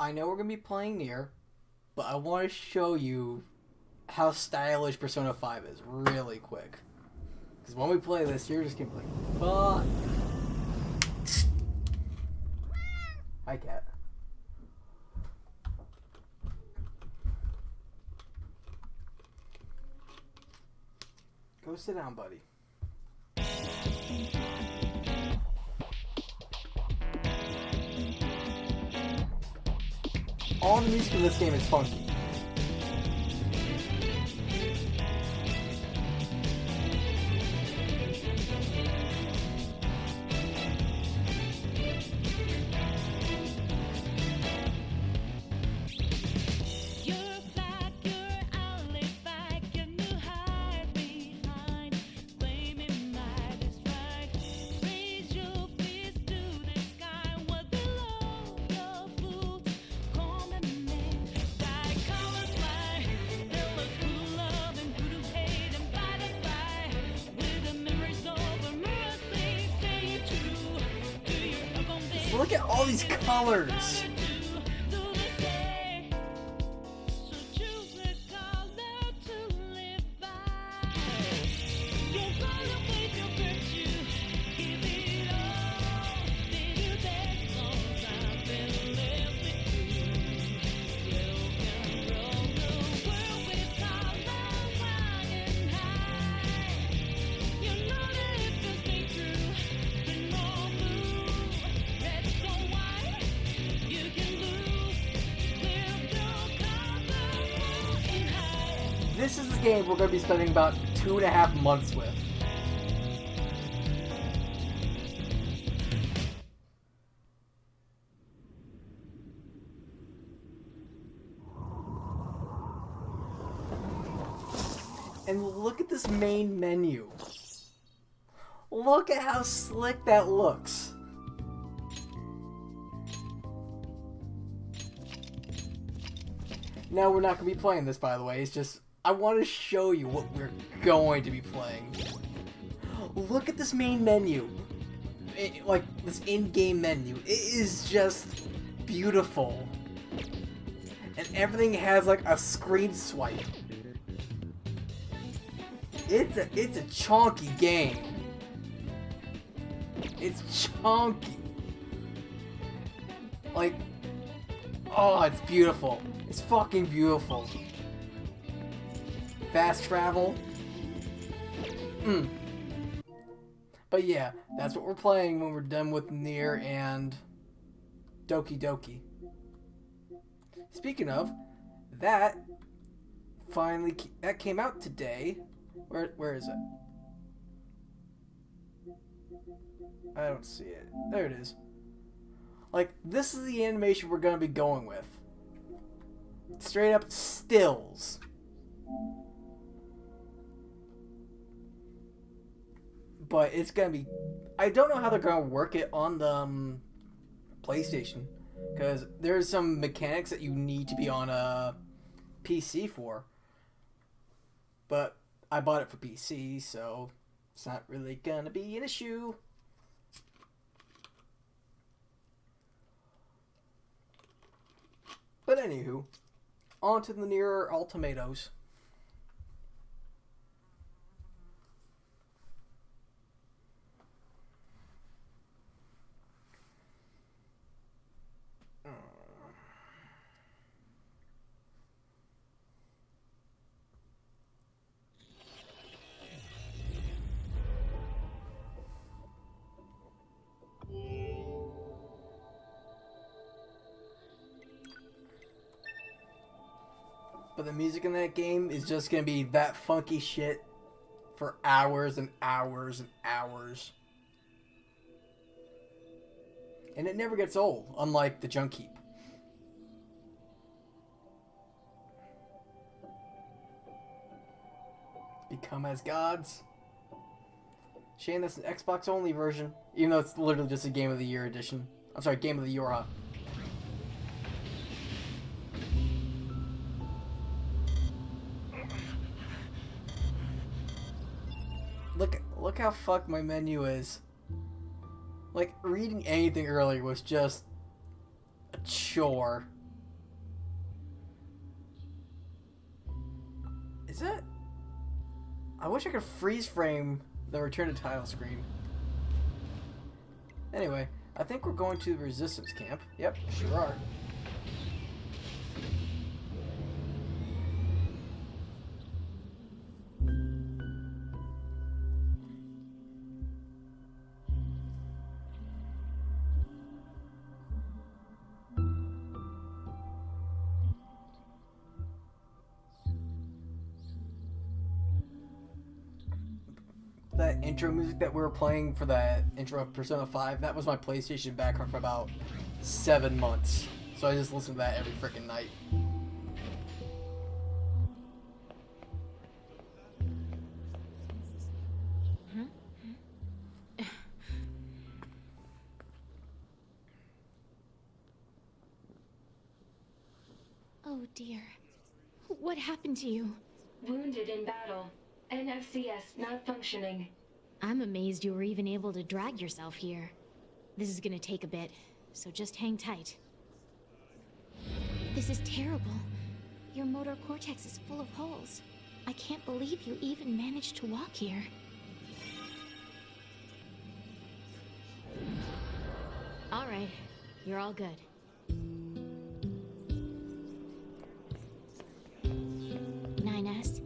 I know we're gonna be playing Nier, but I want to show you how stylish Persona 5 is really quick. Because when we play this, you're just gonna be like, fuck. Hi, cat. Go sit down, buddy. All the music in this game is funky. Look at all these colors. This is the game we're going to be spending about 2.5 months with. And look at this main menu. Look at how slick that looks. Now, we're not going to be playing this, by the way. It's just, I want to show you what we're going to be playing. Look at this main menu. Like, this in-game menu. It is just beautiful. And everything has, like, a screen swipe. It's a chonky game. It's chonky. Like, oh, it's beautiful. It's fucking beautiful. Fast travel. But yeah, that's what we're playing when we're done with Nier and Doki Doki. Speaking of, that came out today. Where is it? I don't see it. There it is. Like, this is the animation we're gonna be going with. Straight up stills. But it's gonna be... I don't know how they're gonna work it on the PlayStation. Because there's some mechanics that you need to be on a PC for. But I bought it for PC, so it's not really gonna be an issue. But anywho, on to the Nier Automatos. But the music in that game is just gonna be that funky shit for hours and hours and hours. And it never gets old, unlike the Junk Heap. Become as gods. Shane, that's an Xbox only version, even though it's literally just a Game of the Year edition. I'm sorry, Game of the Year. Look how fucked my menu is. Like, reading anything earlier was just a chore. Is that... I wish I could freeze frame the return to title screen. Anyway, I think we're going to the resistance camp. Yep, sure are. That intro music that we were playing for that intro of Persona 5, that was my PlayStation background for about 7 months. So I just listened to that every freaking night. Oh dear. What happened to you? Wounded in battle. NFCS not functioning. I'm amazed you were even able to drag yourself here. This is gonna take a bit. so just hang tight. This is terrible. Your motor cortex is full of holes. I can't believe you even managed to walk here. All right, you're all good. 9S,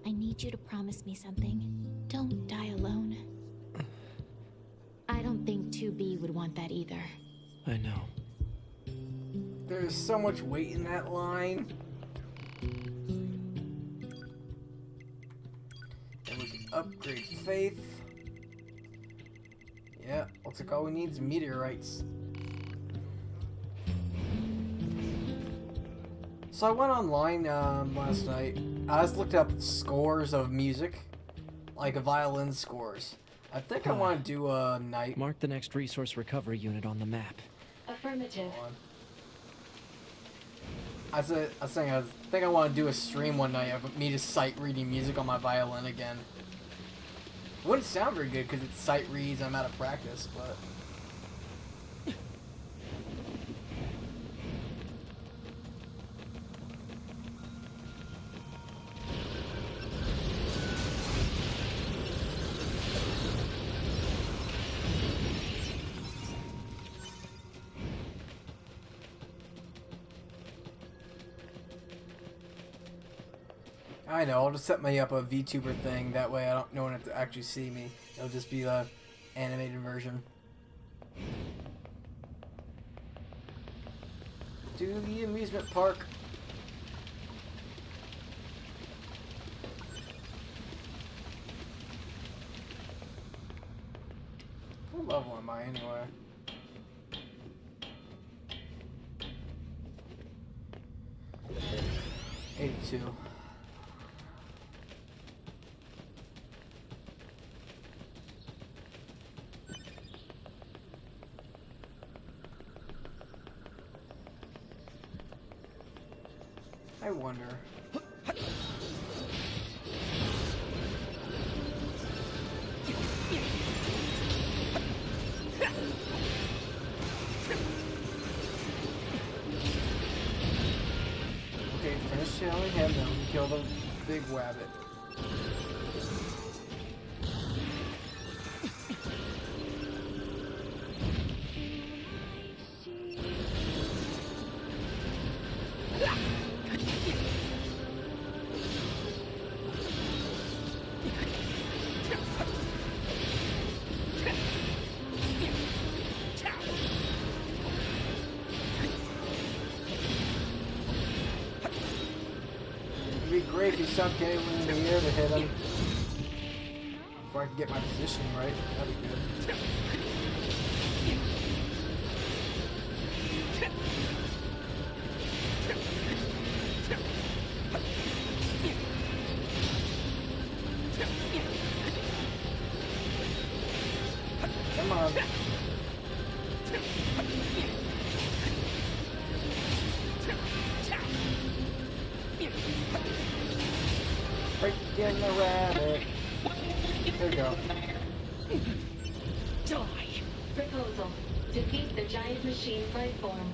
I need you to promise me something. Don't die alone. I don't think 2B would want that either. I know. There's so much weight in that line. And we can upgrade faith. Yeah, looks like all we need is meteorites. So I went online last night. I just looked up scores of music, like violin scores. I think I want to do a night. Mark the next resource recovery unit on the map. Affirmative. I think I want to do a stream one night of me just sight reading music on my violin again. It wouldn't sound very good because it's sight reads. I'm out of practice, but. I know, I'll just set me up a VTuber thing, that way no one have to actually see me. It'll just be the animated version. To the amusement park. What level am I anyway? '82. I wonder. Okay, finish killing him, then we kill the big wabbit. It'd be great if you sunk anyone in the air to hit him. Before I can get my positioning right, that'd be good. Come on. Breaking the rabbit. There you go. Die. Proposal. Defeat the giant machine life form.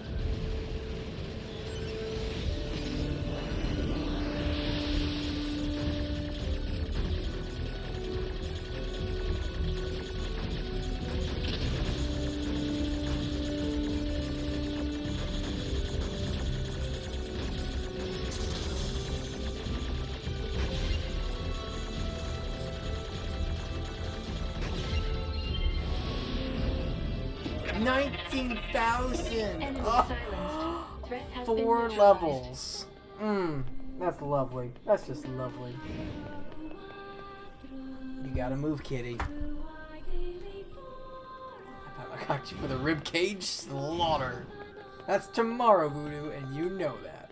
Enemy 19,000! silenced. Threat has been 4 neutralized. levels. That's lovely. That's just lovely. You gotta move, kitty. I got you for the ribcage slaughter. That's tomorrow, Voodoo, and you know that.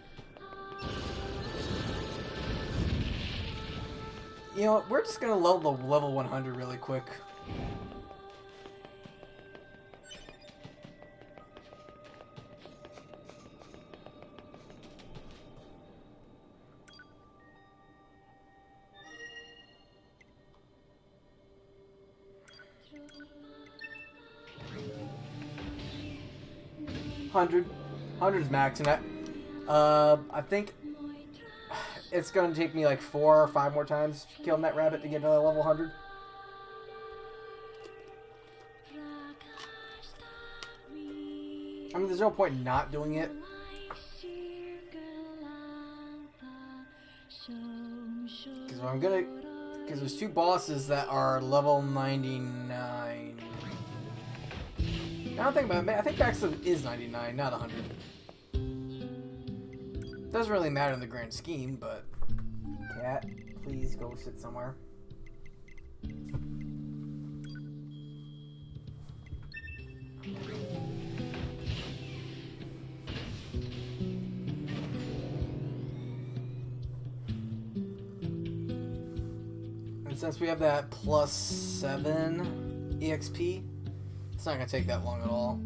You know what? We're just gonna level 100 really quick. 100. 100's max, and I think it's gonna take me like 4 or 5 more times killing that rabbit to get to level 100. I mean, there's no point not doing it. Because there's 2 bosses that are level 99. I don't think about it. I think Max is 99, not 100. Doesn't really matter in the grand scheme, but... Cat, please go sit somewhere. And since we have that +7 EXP, it's not going to take that long at all.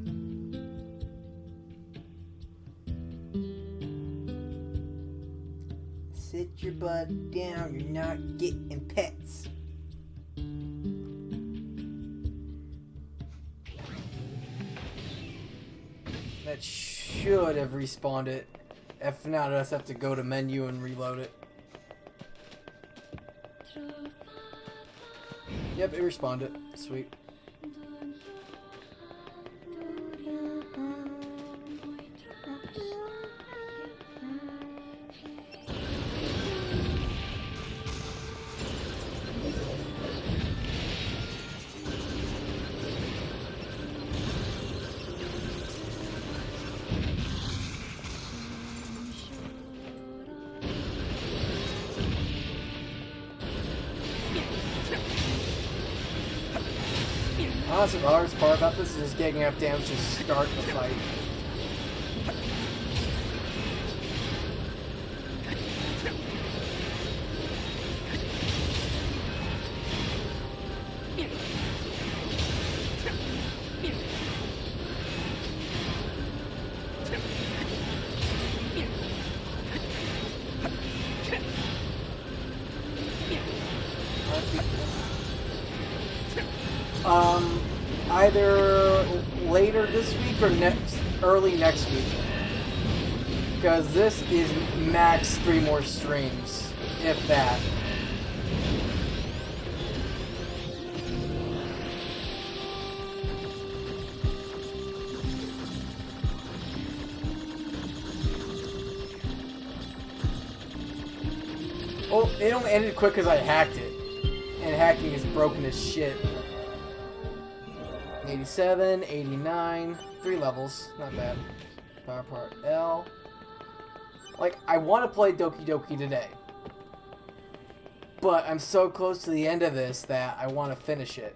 Sit your butt down, you're not getting pets. That should have respawned it. If not, I just have to go to menu and reload it. Yep, it respawned it. Sweet. Honestly, the hardest part about this is just getting enough damage to start the fight. Either later this week or early next week. Because this is max 3 more streams, if that. Oh, it only ended quick because I hacked it. And hacking is broken as shit. 87, 89, 3 levels, not bad. Power part L. Like, I want to play Doki Doki today. But I'm so close to the end of this that I want to finish it.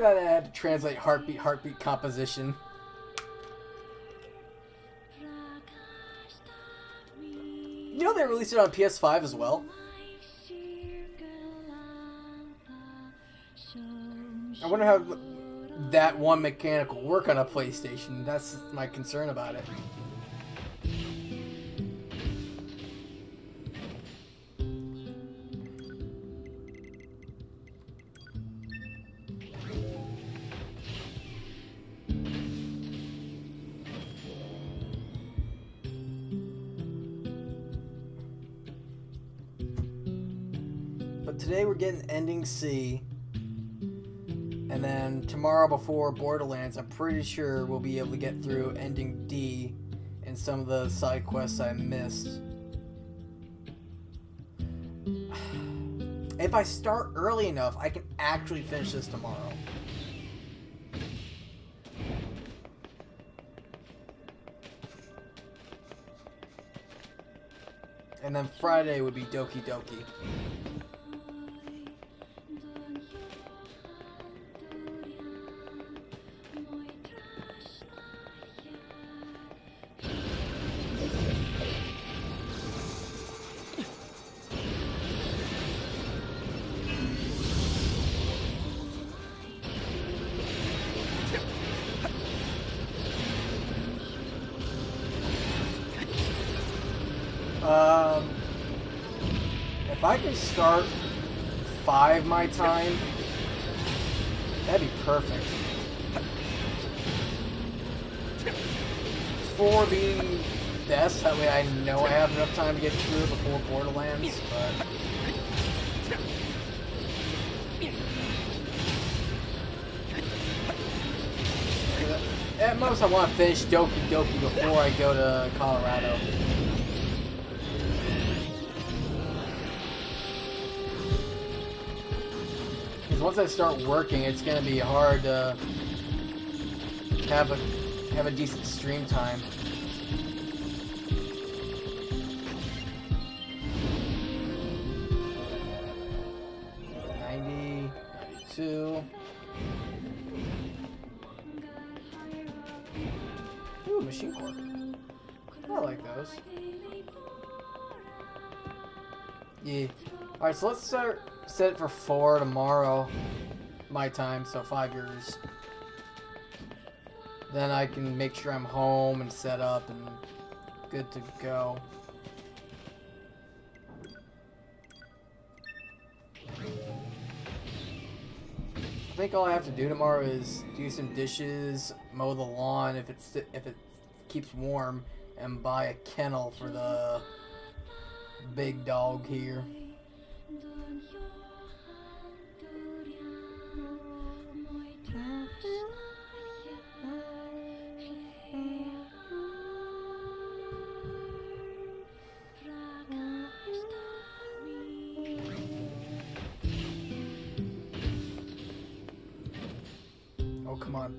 That I had to translate heartbeat composition. You know they released it on PS5 as well? I wonder how that one mechanic will work on a PlayStation. That's my concern about it. Today we're getting ending C, and then tomorrow before Borderlands, I'm pretty sure we'll be able to get through ending D and some of the side quests I missed. If I start early enough, I can actually finish this tomorrow. And then Friday would be Doki Doki. If I can start 5 my time, that'd be perfect. 4 being best, that way I know I have enough time to get through it before Borderlands, but... At most, I want to finish Doki Doki before I go to Colorado. Because once I start working, it's going to be hard to have a decent stream time. Two. Ooh, machine core. I like those. Yeah. Alright, so let's set it for 4 tomorrow. My time, so 5 yours. Then I can make sure I'm home and set up and good to go. I think all I have to do tomorrow is do some dishes, mow the lawn if it keeps warm, and buy a kennel for the big dog here. Oh, come on.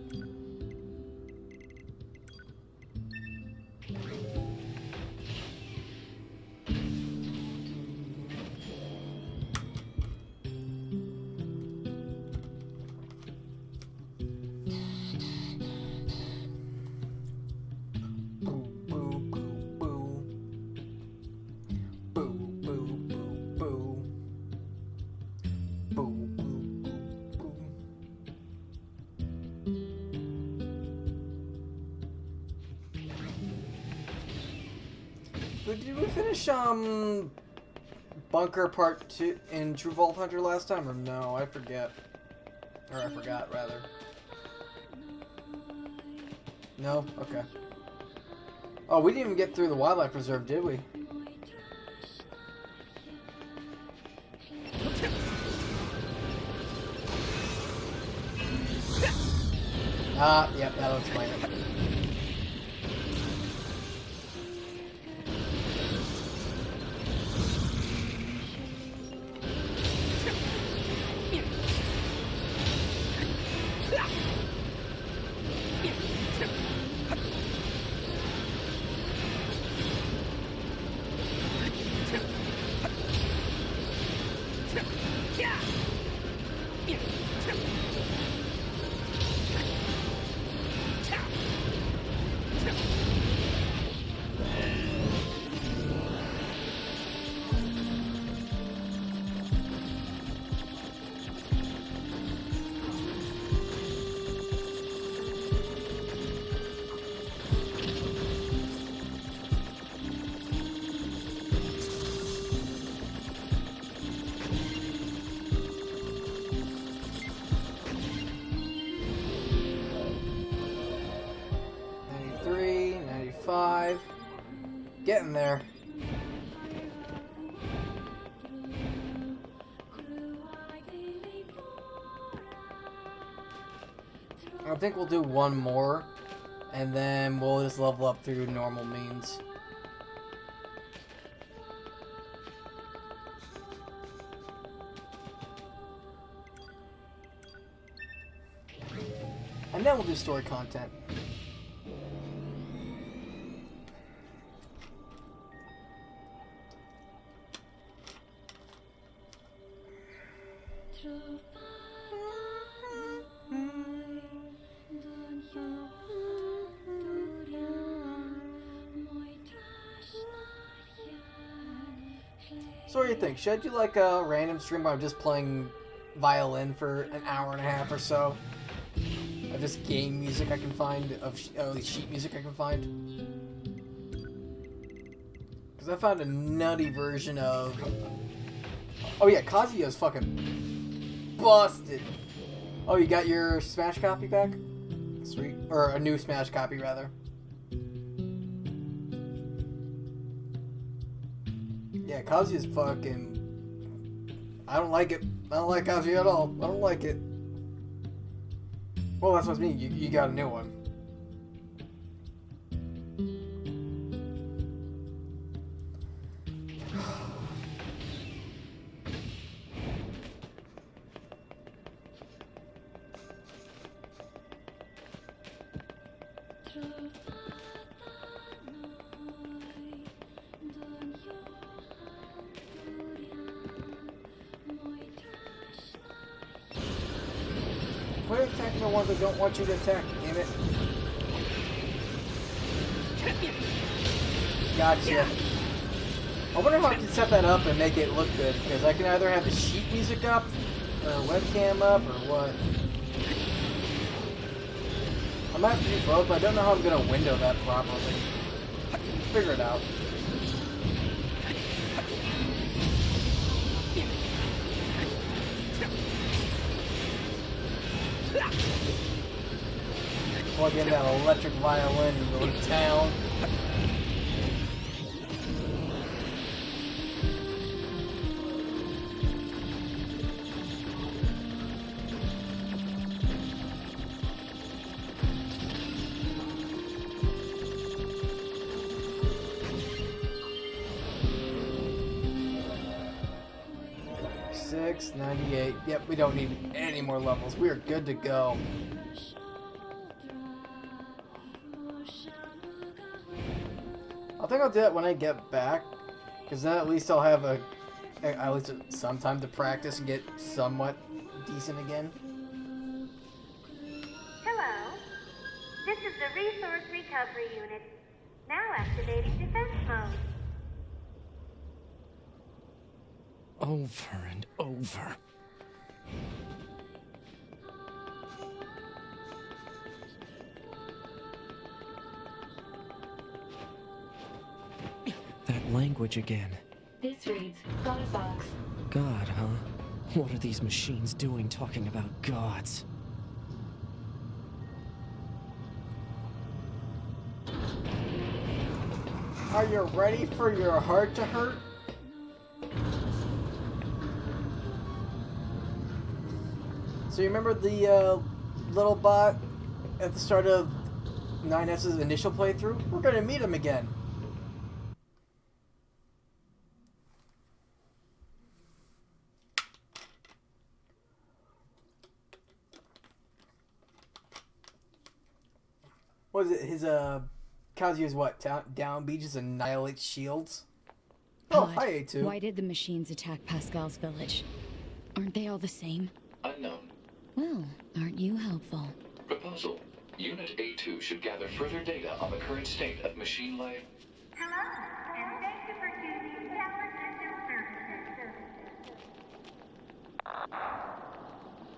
Did we finish Bunker Part 2 in True Vault Hunter last time, or no? I forget. Or I forgot, rather. No? Okay. Oh, we didn't even get through the wildlife preserve, did we? Ah, yep, that'll explain it. Getting there. I think we'll do one more, and then we'll just level up through normal means. And then we'll do story content. So what do you think? Should I do like a random stream where I'm just playing violin for an hour and a half or so? Of just game music I can find, of sheet music I can find? Because I found a nutty version of Oh yeah, Kazuya's fucking busted. Oh, you got your Smash copy back? Sweet. Or a new Smash copy, rather. Yeah, Kazuya's fucking... I don't like it. I don't like Kazuya at all. I don't like it. Well, that's what's mean. You got a new one. Quit attacking the ones that don't want you to attack, damn it. Gotcha. I wonder how I can set that up and make it look good, because I can either have the sheet music up, or webcam up, or what. I might have to do both, but I don't know how I'm going to window that properly. Figure it out. Plug in that electric violin and go to town. $6.98. Yep, we don't need any more levels. We are good to go. I think I'll do that when I get back, because then at least I'll have at least some time to practice and get somewhat decent again. Hello. This is the Resource Recovery Unit. Now activating defense mode. Over and over. That language again. This reads God Box. God, huh? What are these machines doing talking about gods? Are you ready for your heart to hurt? So you remember the little bot at the start of 9S's initial playthrough? We're gonna meet him again. What is it? His Kazuya's what? Down B just annihilates shields. Oh, Pod, hi A2. why did the machines attack Pascal's village? Aren't they all the same? Unknown. Well, aren't you helpful? Proposal. Unit A2 should gather further data on the current state of machine life. Hello, and thank you for choosing Tower System Services.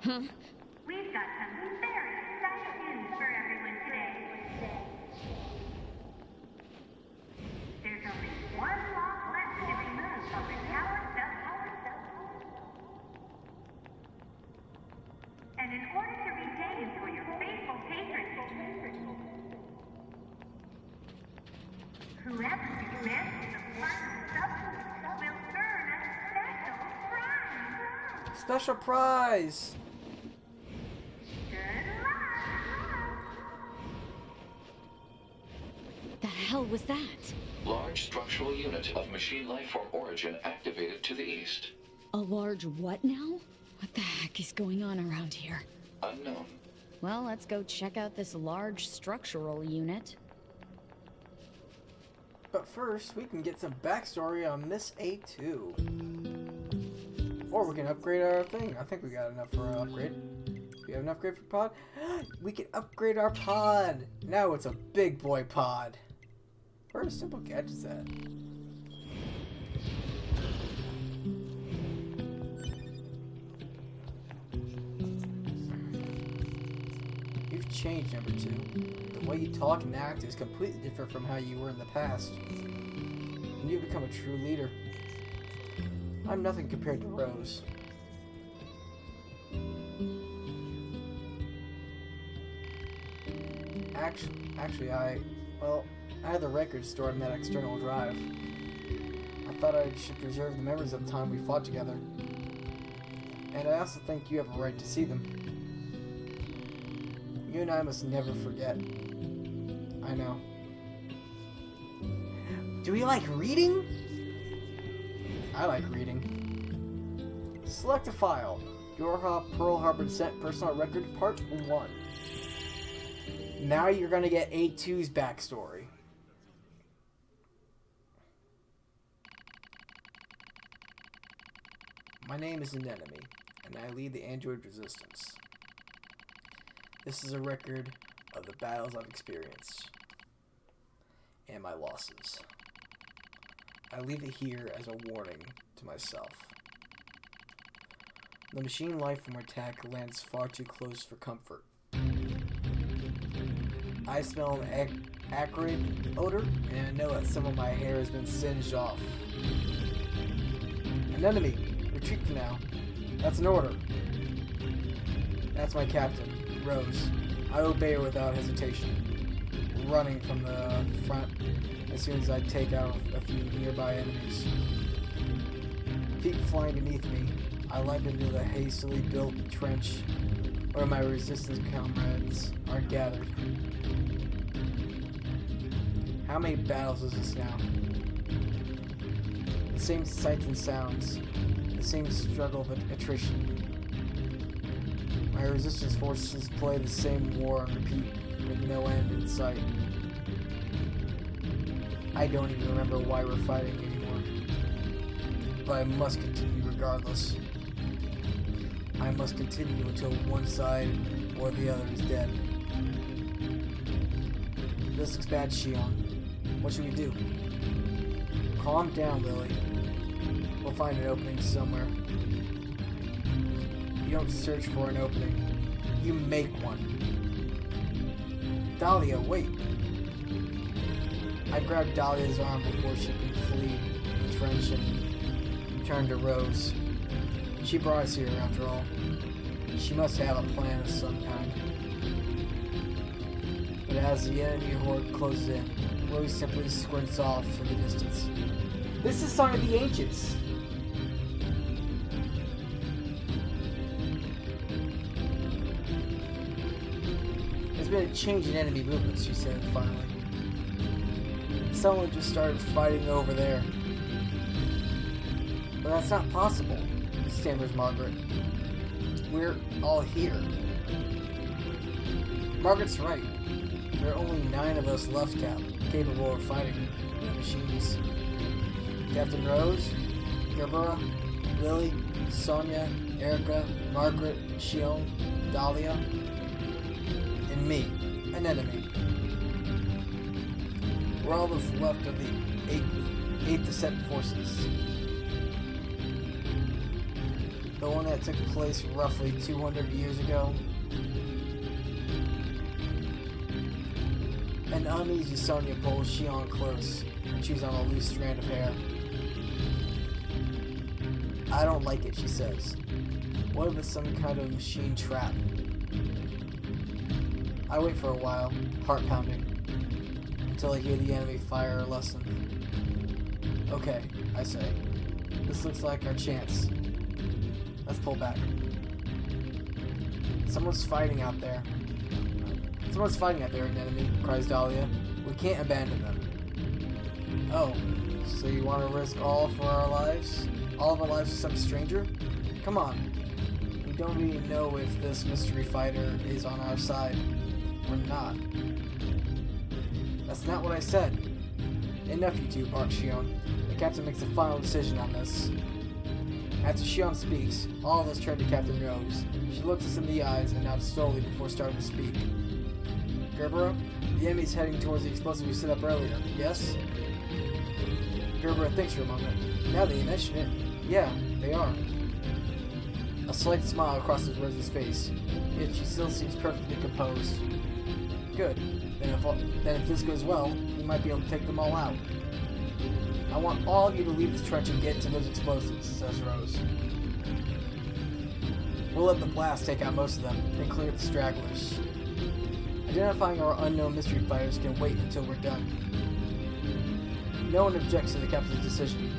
Huh? We've got some very exciting news for everyone today. There's only one lock left to remove from the tower subsystem. And in order to regain it for your faithful patrons, whoever gets the final substance will earn a special prize. Special prize. Good luck. The hell was that? Large structural unit of machine life form origin activated to the east. A large what now? What the heck is going on around here? Unknown. Well, let's go check out this large structural unit. But first, we can get some backstory on Miss A2. Or we can upgrade our thing. I think we got enough for an upgrade. Do we have an upgrade for pod? We can upgrade our pod! Now it's a big boy pod. Where are simple gadgets at? You've changed, number 2. The way you talk and act is completely different from how you were in the past. And you've become a true leader. I'm nothing compared to Rose. Actually, I had the records stored in that external drive. I thought I should preserve the memories of the time we fought together. And I also think you have a right to see them. You and I must never forget. I know. Do we like reading? I like reading. Select a file. Pearl Harbor Descent Personal Record Part 1. Now you're gonna get A2's backstory. My name is Anemone, and I lead the android resistance. This is a record of the battles I've experienced and my losses. I leave it here as a warning to myself. The machine life from our attack lands far too close for comfort. I smell an acrid odor, and I know that some of my hair has been singed off. An enemy! Retreat for now. That's an order. That's my captain, Rose. I obey her without hesitation, running from the front as soon as I take out a few nearby enemies. Feet flying beneath me, I leap into the hastily built trench where my resistance comrades are gathered. How many battles is this now? The same sights and sounds, the same struggle of attrition. My resistance forces play the same war on repeat with no end in sight. I don't even remember why we're fighting anymore. But I must continue regardless. I must continue until one side or the other is dead. This looks bad, Shion. What should we do? Calm down, Lily. We'll find an opening somewhere. You don't search for an opening. You make one. Dahlia, wait. I grabbed Dahlia's arm before she could flee the trench and turned to Rose. She brought us here, after all. She must have a plan of some kind. But as the enemy horde closes in, Rose simply squints off in the distance. This is Song of the Ancients. There's been a change in enemy movements, she said finally. Someone just started fighting over there. But that's not possible, stammers Margaret. We're all here. Margaret's right. There are only 9 of us left, capable of fighting the machines. Captain Rose, Gerbera, Lily, Sonia, Erica, Margaret, Shion, Dahlia, and me, an enemy. We're all that's left of the 8th Descent Forces. The one that took place roughly 200 years ago. An uneasy Sonia pulls Shion close and chews on a loose strand of hair. I don't like it, she says. What if it's some kind of machine trap? I wait for a while, heart pounding, until I hear the enemy fire a lesson. Okay, I say. This looks like our chance. Let's pull back. Someone's fighting out there. Someone's fighting out there, an enemy, cries Dahlia. We can't abandon them. Oh, so you want to risk all for our lives? All of our lives to some stranger? Come on. We don't even know if this mystery fighter is on our side or not. That's not what I said. Enough, you two, barks Shion. The captain makes the final decision on this. After Shion speaks, all of us turn to Captain Rose. She looks us in the eyes and nods slowly before starting to speak. Gerbera, the enemy's heading towards the explosive we set up earlier, yes? Gerbera thinks for a moment. Now that you mention it, yeah, they are. A slight smile crosses Rose's face, yet she still seems perfectly composed. Good. Then if this goes well, we might be able to take them all out. I want all of you to leave this trench and get to those explosives, says Rose. We'll let the blast take out most of them, and clear the stragglers. Identifying our unknown mystery fighters can wait until we're done. No one objects to the captain's decision.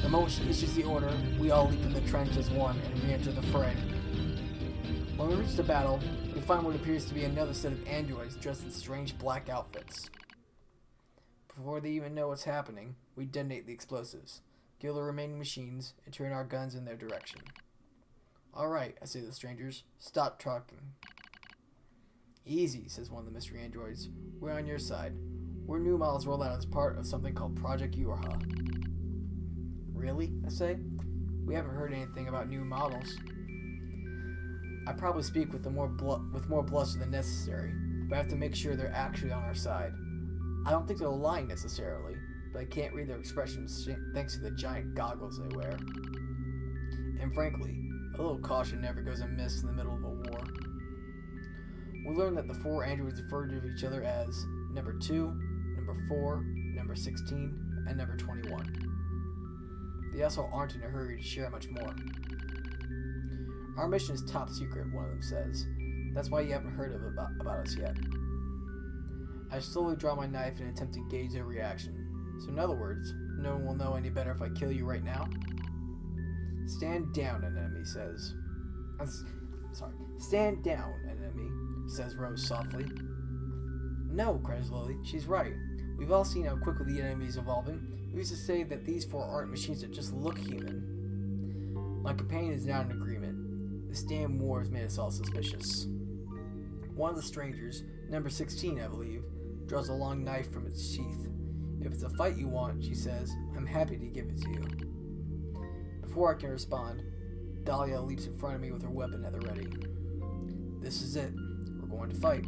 The moment she issues the order, we all leap from the trench as one and re-enter the fray. When we reach the battle, we find what appears to be another set of androids dressed in strange black outfits. Before they even know what's happening, we detonate the explosives, kill the remaining machines, and turn our guns in their direction. Alright, I say to the strangers, stop talking. Easy, says one of the mystery androids. We're on your side. We're new models rolled out as part of something called Project Yorha. Really? I say. We haven't heard anything about new models. I probably speak with more bluster than necessary, but I have to make sure they're actually on our side. I don't think they're lying necessarily, but I can't read their expressions thanks to the giant goggles they wear. And frankly, a little caution never goes amiss in the middle of a war. We learn that the four androids refer to each other as number 2, number 4, number 16, and number 21. They also aren't in a hurry to share much more. Our mission is top secret, one of them says. That's why you haven't heard about us yet. I slowly draw my knife in an attempt to gauge their reaction. So in other words, no one will know any better if I kill you right now? Stand down, an enemy says. Stand down, an enemy, says Rose softly. No, cries Lily. She's right. We've all seen how quickly the enemy's evolving. We used to say that these four aren't machines that just look human. My companion is not in agreement. This damn war has made us all suspicious. One of the strangers, number 16 I believe, draws a long knife from its sheath. If it's a fight you want, she says, I'm happy to give it to you. Before I can respond, Dahlia leaps in front of me with her weapon at the ready. This is it. We're going to fight.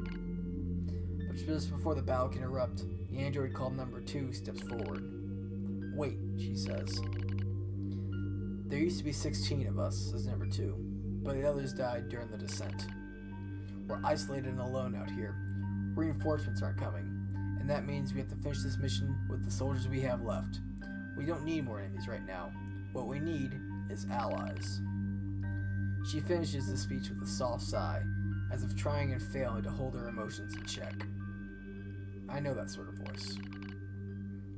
But just before the battle can erupt, the android called number 2 steps forward. Wait, she says. There used to be 16 of us, says number 2, but the others died during the descent. We're isolated and alone out here. Reinforcements aren't coming, and that means we have to finish this mission with the soldiers we have left. We don't need more enemies right now. What we need is allies. She finishes the speech with a soft sigh, as if trying and failing to hold her emotions in check. I know that sort of voice.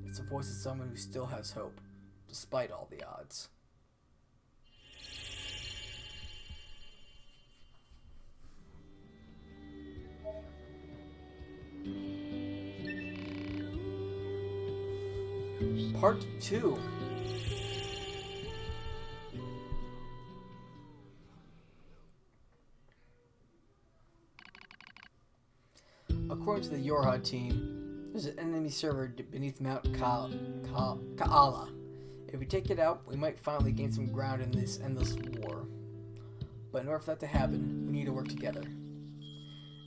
It's the voice of someone who still has hope, despite all the odds. Part 2. According to the Yorha team, there's an enemy server beneath Mount Kaala. If we take it out, we might finally gain some ground in this endless war. But in order for that to happen, we need to work together.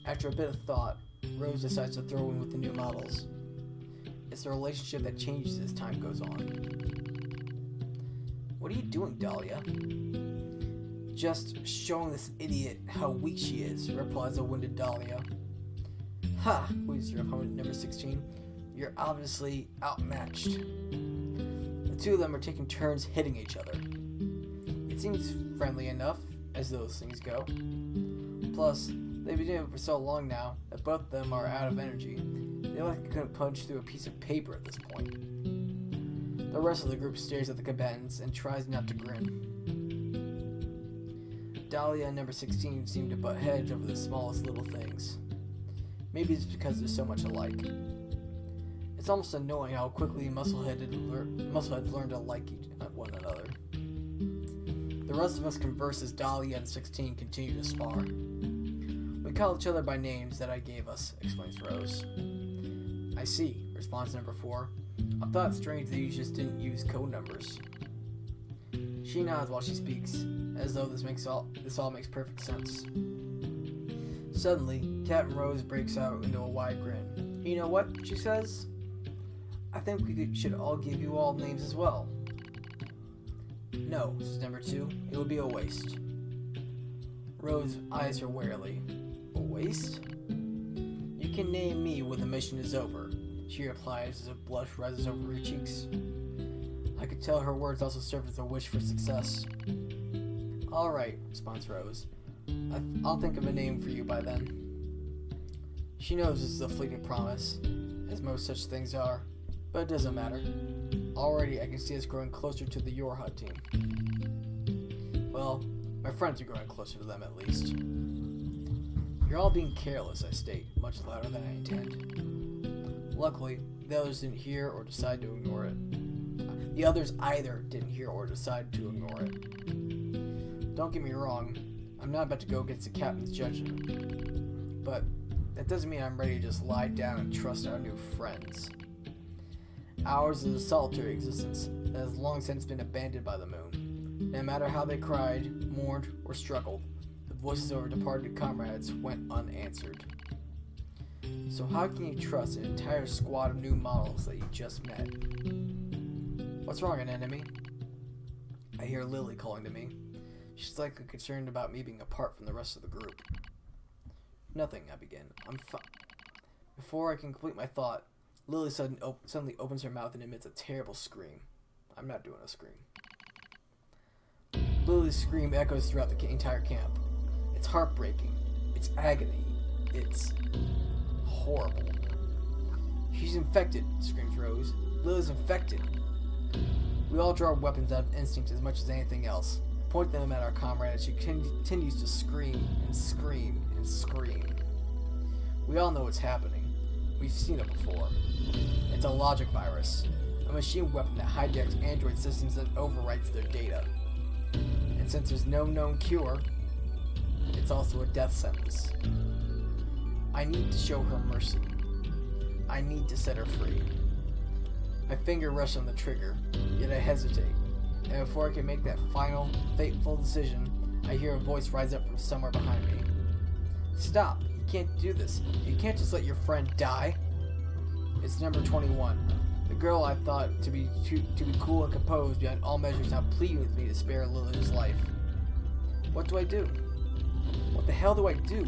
After a bit of thought, Rose decides to throw in with the new models. It's a relationship that changes as time goes on. What are you doing, Dahlia? Just showing this idiot how weak she is, replies the wounded Dahlia. Ha! Wheezes your opponent, number 16. You're obviously outmatched. The two of them are taking turns hitting each other. It seems friendly enough, as those things go. Plus, they've been doing it for so long now that both of them are out of energy. They like they couldn't punch through a piece of paper at this point. The rest of the group stares at the combatants and tries not to grin. Dahlia and number 16 seem to butt heads over the smallest little things. Maybe it's because they're so much alike. It's almost annoying how quickly muscleheads learn to like one another. The rest of us converse as Dahlia and 16 continue to spar. We call each other by names that I gave us, explains Rose. I see, responds number 4. I thought it strange that you just didn't use code numbers. She nods while she speaks, as though this all makes perfect sense. Suddenly, Captain Rose breaks out into a wide grin. You know what? She says. I think we should all give you all names as well. No, says number 2. It would be a waste. Rose eyes her warily. A waste? You can name me when the mission is over, she replies as a blush rises over her cheeks. I could tell her words also served as a wish for success. Alright, responds Rose. I'll think of a name for you by then. She knows this is a fleeting promise, as most such things are, but it doesn't matter. Already I can see us growing closer to the Your Hut team. Well, my friends are growing closer to them at least. You're all being careless, I state, much louder than I intend. Luckily, the others didn't hear or decide to ignore it. The others either didn't hear or decide to ignore it. Don't get me wrong, I'm not about to go against the captain's judgment. But that doesn't mean I'm ready to just lie down and trust our new friends. Ours is a solitary existence that has long since been abandoned by the moon. No matter how they cried, mourned, or struggled, the voices of our departed comrades went unanswered. So how can you trust an entire squad of new models that you just met? What's wrong, an enemy? I hear Lily calling to me. She's likely concerned about me being apart from the rest of the group. Nothing, I begin. I'm fine. Before I can complete my thought, Lily suddenly opens her mouth and emits a terrible scream. I'm not doing a scream. Lily's scream echoes throughout the entire camp. It's heartbreaking. It's agony. It's horrible. She's infected, screams Rose. Lily's infected. We all draw our weapons out of instinct as much as anything else. Point them at our comrade as she continues to scream and scream and scream. We all know what's happening. We've seen it before. It's a logic virus, a machine weapon that hijacks android systems and overwrites their data. And since there's no known cure, it's also a death sentence. I need to show her mercy. I need to set her free. My finger rests on the trigger, yet I hesitate. And before I can make that final, fateful decision, I hear a voice rise up from somewhere behind me. Stop! You can't do this. You can't just let your friend die. It's number 21. The girl I thought to be cool and composed beyond all measures now pleading with me to spare Lily's life. What do I do? What the hell do I do?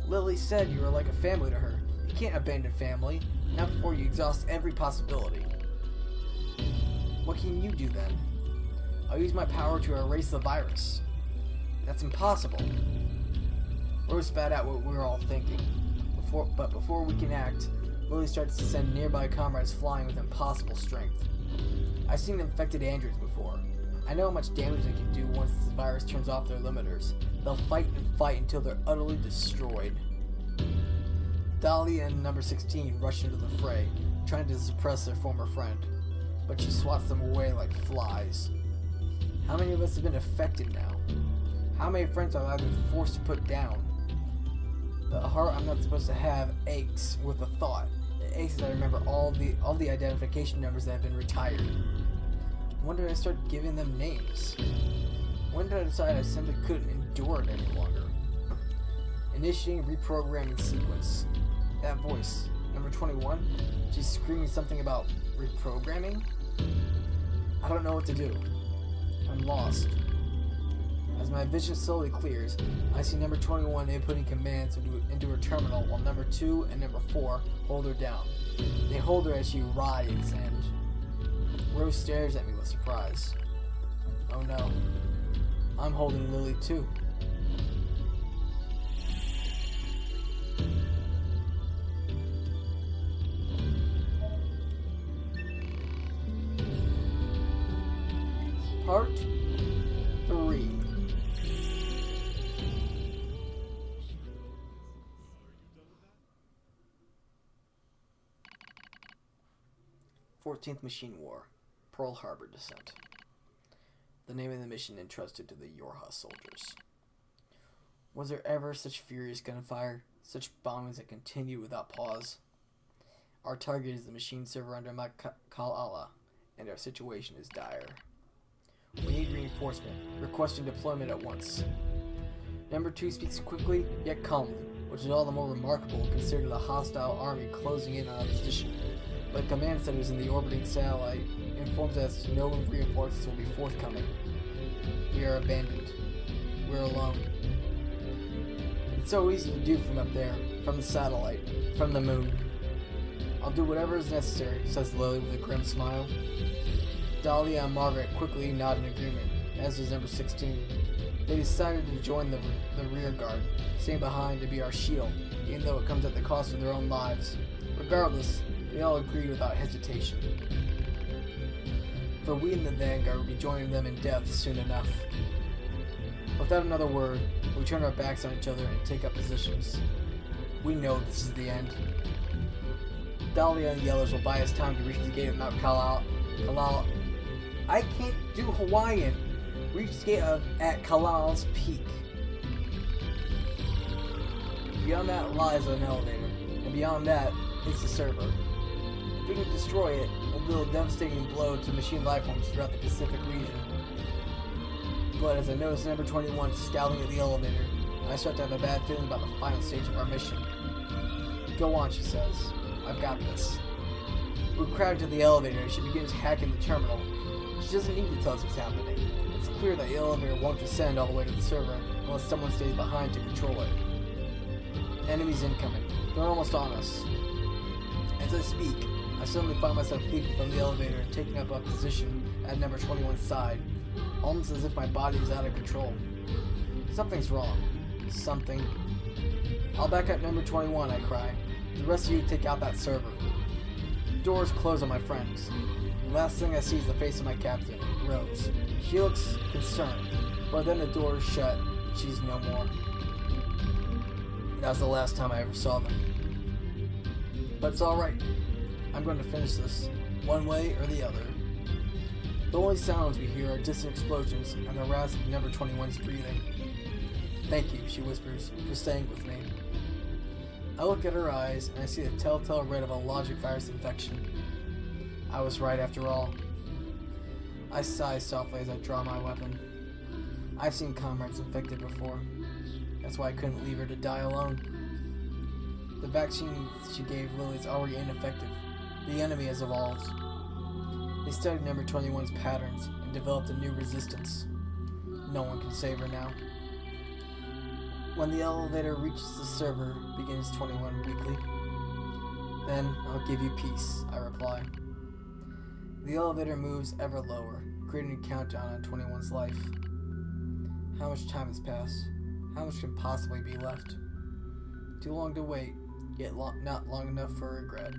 Lily said you were like a family to her. You can't abandon family, not before you exhaust every possibility. What can you do then? I'll use my power to erase the virus. That's impossible. Rose spat out what we were all thinking. But before we can act, Lily starts to send nearby comrades flying with impossible strength. I've seen infected androids before. I know how much damage they can do once the virus turns off their limiters. They'll fight and fight until they're utterly destroyed. Dahlia and number 16 rush into the fray, trying to suppress their former friend, but she swats them away like flies. How many of us have been affected now? How many friends have I been forced to put down? The heart I'm not supposed to have aches with the thought. It aches as I remember all the identification numbers that have been retired. When did I start giving them names? When did I decide I simply couldn't endure it any longer? Initiating reprogramming sequence. That voice, number 21, she's screaming something about reprogramming? I don't know what to do. I'm lost. As my vision slowly clears, I see number 21 inputting commands into her terminal while number 2 and number 4 hold her down. They hold her as she writhes and Rose stares at me with surprise. Oh no. I'm holding Lily too. Part 3. "14th Machine War, Pearl Harbor Descent." The name of the mission entrusted to the Your Hut soldiers. Was there ever such furious gunfire, such bombings that continued without pause? Our target is the machine server under Kal-Allah, and our situation is dire. We need reinforcement, requesting deployment at once. Number 2 speaks quickly, yet calmly, which is all the more remarkable considering the hostile army closing in on our position. But command centers in the orbiting satellite informs us no reinforcements will be forthcoming. We are abandoned. We're alone. It's so easy to do from up there, from the satellite, from the moon. I'll do whatever is necessary, says Lily with a grim smile. Dahlia and Margaret quickly nod in agreement, as does number 16. They decided to join the rear guard, staying behind to be our shield, even though it comes at the cost of their own lives. Regardless, they all agreed without hesitation. For we in the vanguard will be joining them in death soon enough. Without another word, we turn our backs on each other and take up positions. We know this is the end. Dahlia and the others will buy us time to reach the gate of Mount Kalal. I can't do Hawaiian. Reach the gate at Kalal's peak. Beyond that lies an elevator, and beyond that, it's the server. If we can destroy it, we'll deal a devastating blow to machine lifeforms throughout the Pacific region. But as I notice number 21 scowling at the elevator, I start to have a bad feeling about the final stage of our mission. Go on, she says. I've got this. We crowd to the elevator and she begins hacking the terminal. She doesn't need to tell us what's happening. It's clear that the elevator won't descend all the way to the server unless someone stays behind to control it. Enemies incoming. They're almost on us. As I speak, I suddenly find myself leaping from the elevator and taking up a position at number 21's side, almost as if my body is out of control. Something's wrong. Something. I'll back up number 21, I cry. The rest of you take out that server. The doors close on my friends. The last thing I see is the face of my captain, Rose. She looks concerned, but then the door is shut and she's no more. That was the last time I ever saw them. But it's alright. I'm going to finish this, one way or the other. The only sounds we hear are distant explosions and the rasp of number 21's breathing. Thank you, she whispers, for staying with me. I look at her eyes and I see the telltale red of a logic virus infection. I was right after all. I sigh softly as I draw my weapon. I've seen comrades infected before. That's why I couldn't leave her to die alone. The vaccine she gave Lily is already ineffective. The enemy has evolved. They studied number 21's patterns and developed a new resistance. No one can save her now. When the elevator reaches the server, begins 21 weakly. Then I'll give you peace, I reply. The elevator moves ever lower, creating a countdown on 21's life. How much time has passed? How much can possibly be left? Too long to wait, yet not long enough for regret.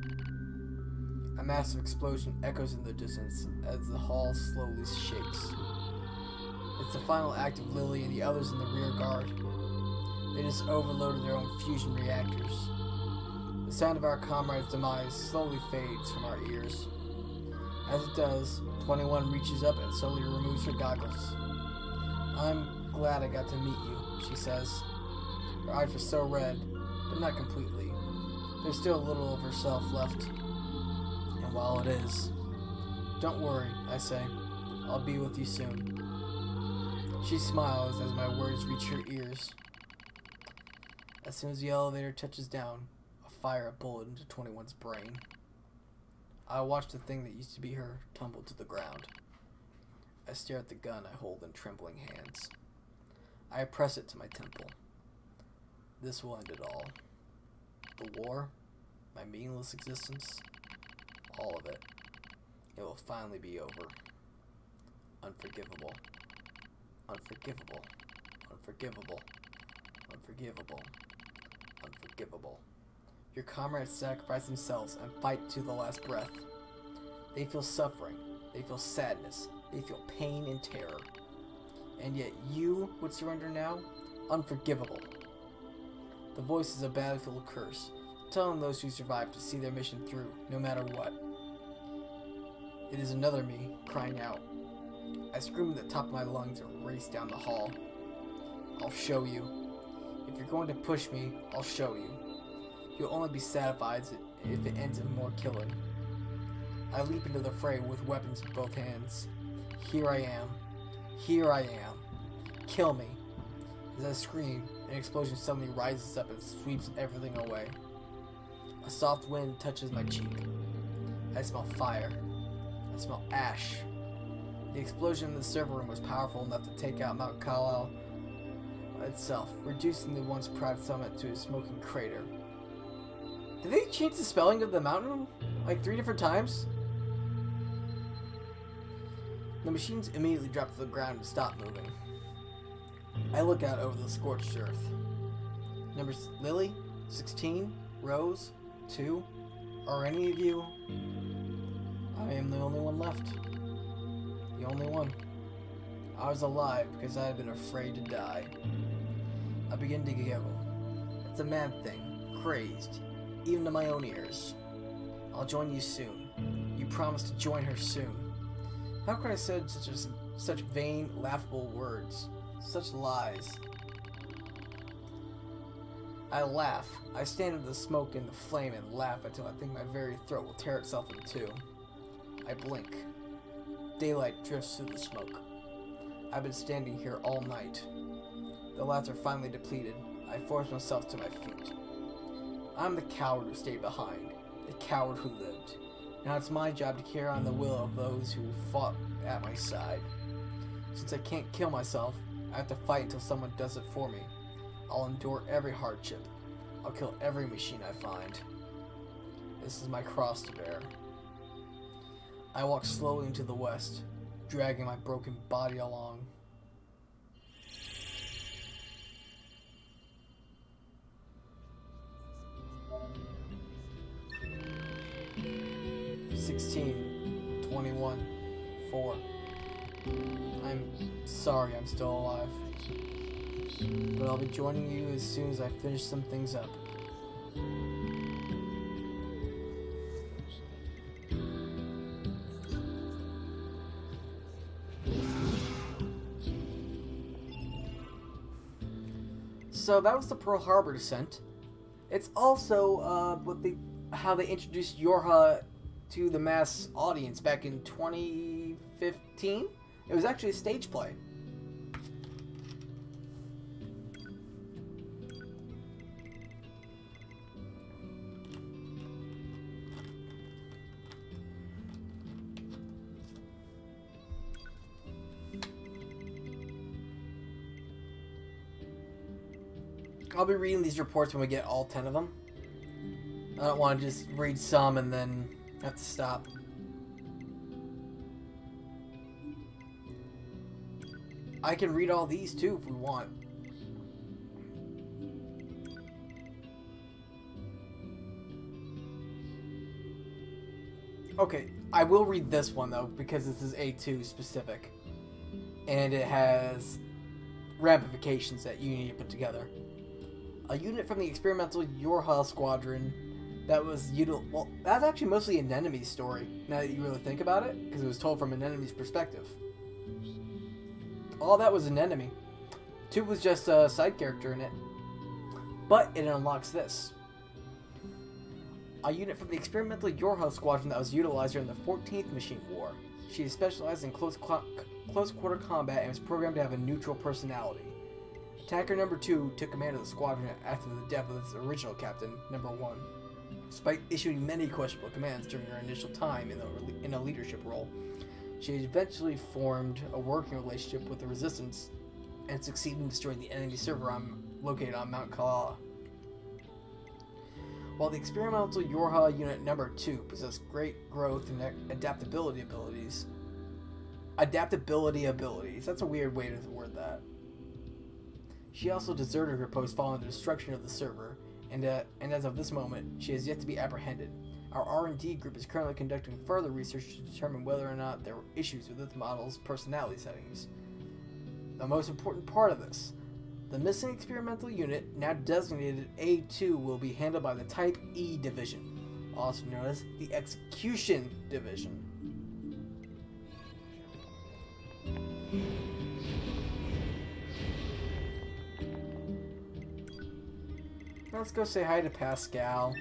A massive explosion echoes in the distance as the hall slowly shakes. It's the final act of Lily and the others in the rear guard. They just overloaded their own fusion reactors. The sound of our comrade's demise slowly fades from our ears. As it does, 21 reaches up and slowly removes her goggles. I'm glad I got to meet you, she says. Her eyes are so red, but not completely. There's still a little of herself left. And while it is, don't worry, I say. I'll be with you soon. She smiles as my words reach her ears. As soon as the elevator touches down, I fire a bullet into 21's brain. I watch the thing that used to be her tumble to the ground. I stare at the gun I hold in trembling hands. I press it to my temple. This will end it all. The war, my meaningless existence, all of it. It will finally be over. Unforgivable. Unforgivable. Unforgivable. Unforgivable. Unforgivable. Your comrades sacrifice themselves and fight to the last breath. They feel suffering. They feel sadness. They feel pain and terror. And yet you would surrender now? Unforgivable. The voice is a battlefield curse, telling those who survive to see their mission through, no matter what. It is another me, crying out. I scream at the top of my lungs and race down the hall. I'll show you. If you're going to push me, I'll show you. You'll only be satisfied if it ends in more killing. I leap into the fray with weapons in both hands. Here I am. Here I am. Kill me. As I scream, an explosion suddenly rises up and sweeps everything away. A soft wind touches my cheek. I smell fire. I smell ash. The explosion in the server room was powerful enough to take out Mount Kalal itself, reducing the once proud summit to a smoking crater. Did they change the spelling of the mountain like 3 different times? The machines immediately drop to the ground and stop moving. I look out over the scorched earth. Numbers Lily, 16, Rose, 2. Are any of you? I am the only one left. The only one. I was alive because I had been afraid to die. I begin to giggle. It's a mad thing, crazed, even to my own ears. I'll join you soon. You promised to join her soon. How could I say such vain, laughable words? Such lies. I laugh. I stand in the smoke and the flame and laugh until I think my very throat will tear itself in two. I blink. Daylight drifts through the smoke. I've been standing here all night. The lights are finally depleted. I force myself to my feet. I'm the coward who stayed behind. The coward who lived. Now it's my job to carry on the will of those who fought at my side. Since I can't kill myself, I have to fight until someone does it for me. I'll endure every hardship. I'll kill every machine I find. This is my cross to bear. I walk slowly into the west, dragging my broken body along. "16, 21, 4. I'm sorry I'm still alive. But I'll be joining you as soon as I finish some things up." So that was the Pearl Harbor descent. It's also how they introduced Yorha to the mass audience back in 2015. It was actually a stage play. I'll be reading these reports when we get all 10 of them. I don't want to just read some and then have to stop. I can read all these too if we want. Okay, I will read this one though because this is A2 specific. And it has ramifications that you need to put together. A unit from the experimental Yorha squadron that was well, that's actually mostly an enemy's story, now that you really think about it, because it was told from an enemy's perspective. All that was an enemy. 2 was just a side character in it. But it unlocks this. A unit from the experimental Yorha squadron that was utilized during the 14th Machine War. She is specialized in close quarter combat and was programmed to have a neutral personality. Attacker number 2 took command of the squadron after the death of its original captain, number 1. Despite issuing many questionable commands during her initial time in a leadership role, she eventually formed a working relationship with the Resistance and succeeded in destroying the enemy server located on Mount Kalala. While the experimental Yorha unit number 2 possessed great growth and adaptability abilities, that's a weird way to word that. She also deserted her post following the destruction of the server, and as of this moment, she has yet to be apprehended. Our R&D group is currently conducting further research to determine whether or not there were issues with this model's personality settings. The most important part of this, the missing experimental unit, now designated A2, will be handled by the Type E Division, also known as the Execution Division. Let's go say hi to Pascal.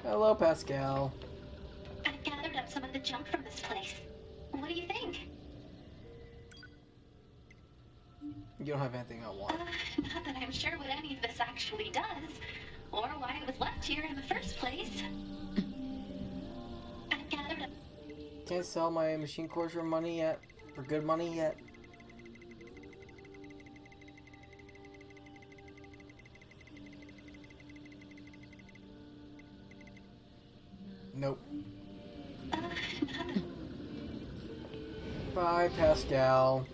Hello, Pascal. gathered up some of the junk from this place. What do you think? You don't have anything I want. Not that I'm sure what any of this actually does, or why it was left here in the first place. I gathered up. Can't sell my machine cores for money yet. For good money yet. Nope. Bye, Pascal.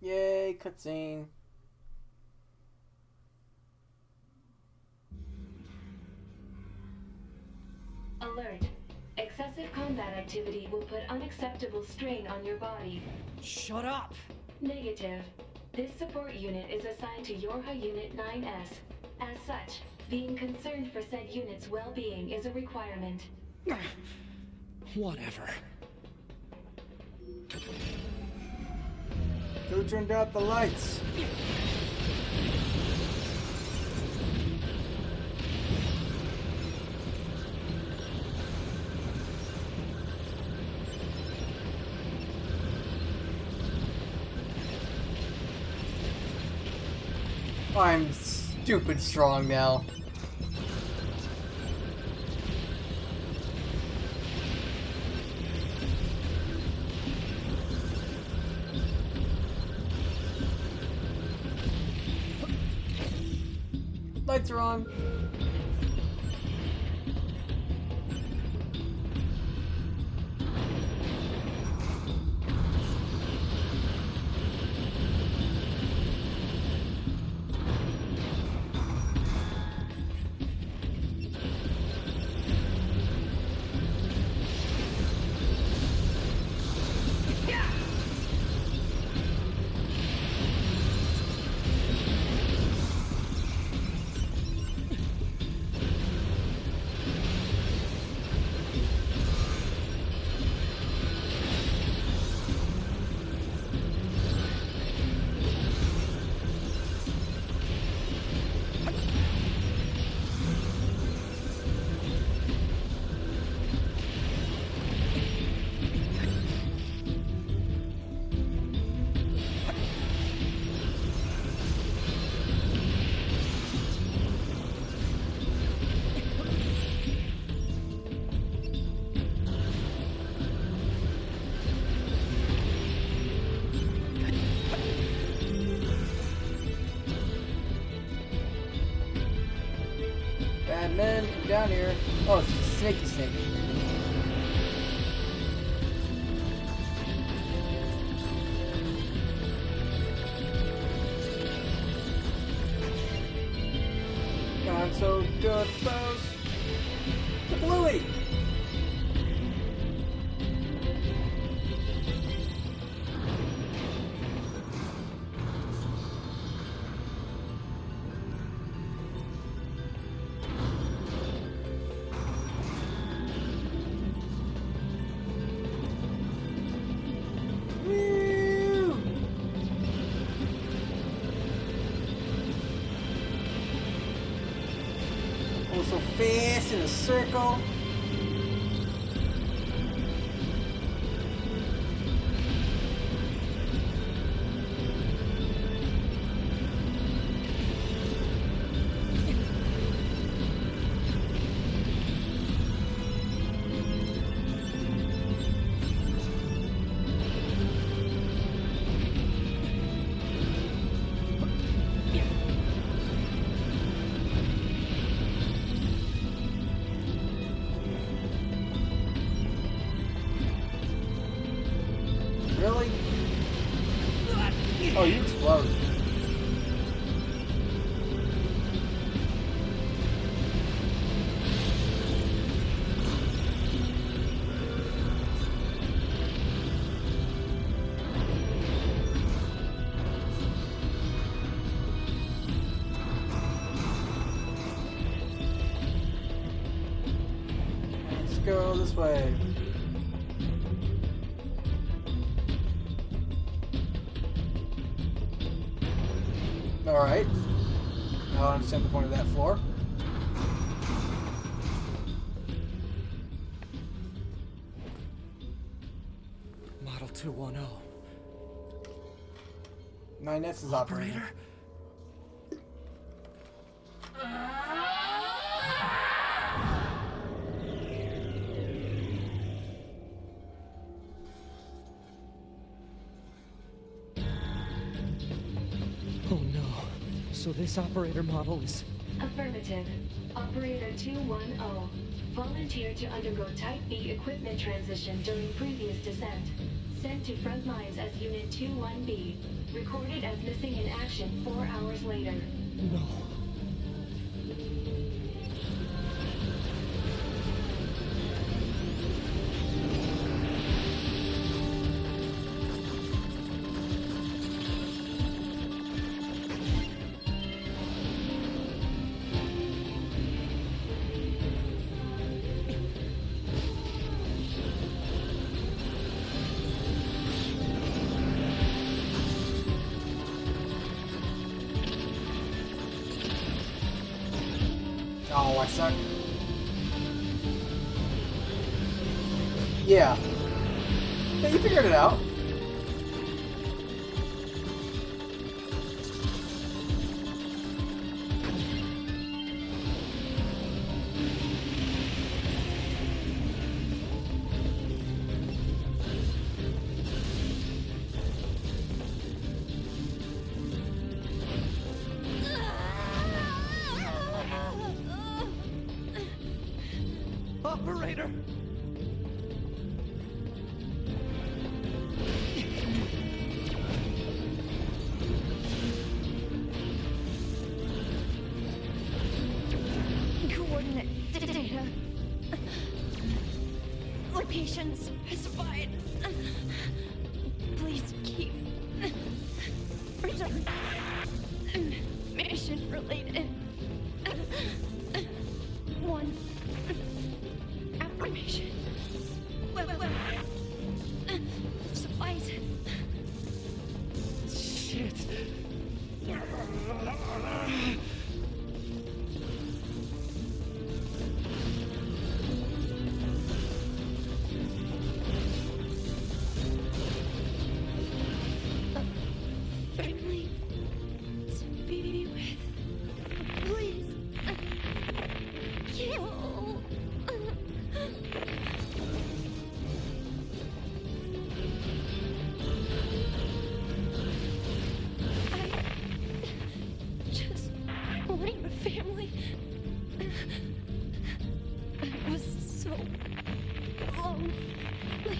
Yay, cutscene. Alert. Excessive combat activity will put unacceptable strain on your body. Shut up! Negative. This support unit is assigned to Yorha Unit 9S. As such, being concerned for said unit's well-being is a requirement. Whatever. Who turned out the lights? I'm stupid strong now. Lights are on. Bad men, come down here. Oh, it's Snaky Snake. I'm so good, boss. The Bluey! Woo! Oh, so fast in a circle. Oh, you explode. Let's go this way. Alright. Now I understand the point of that floor. Model 210. 9S is operating. Oh no. So this operator model is... Affirmative. Operator 210. Volunteered to undergo Type B equipment transition during previous descent. Sent to front lines as Unit 21B. Recorded as missing in action 4 hours later. No. Oh, I suck. Yeah. Yeah, you figured it out. Operator! Coordinate data. Location specified. Please keep reserved. Mission related. One. Affirmation. Well. Supplies. Shit. Family to be with. Please. Kill. I just wanted a family. I was so lonely.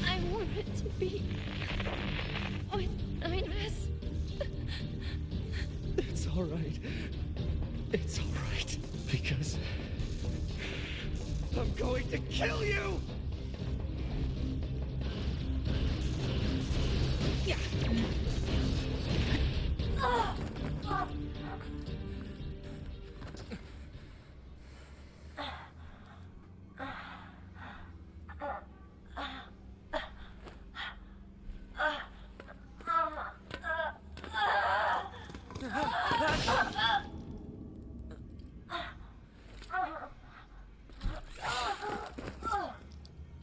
I wanted to be with 9S. It's alright. It's alright. Because... I'm going to kill you! Yeah.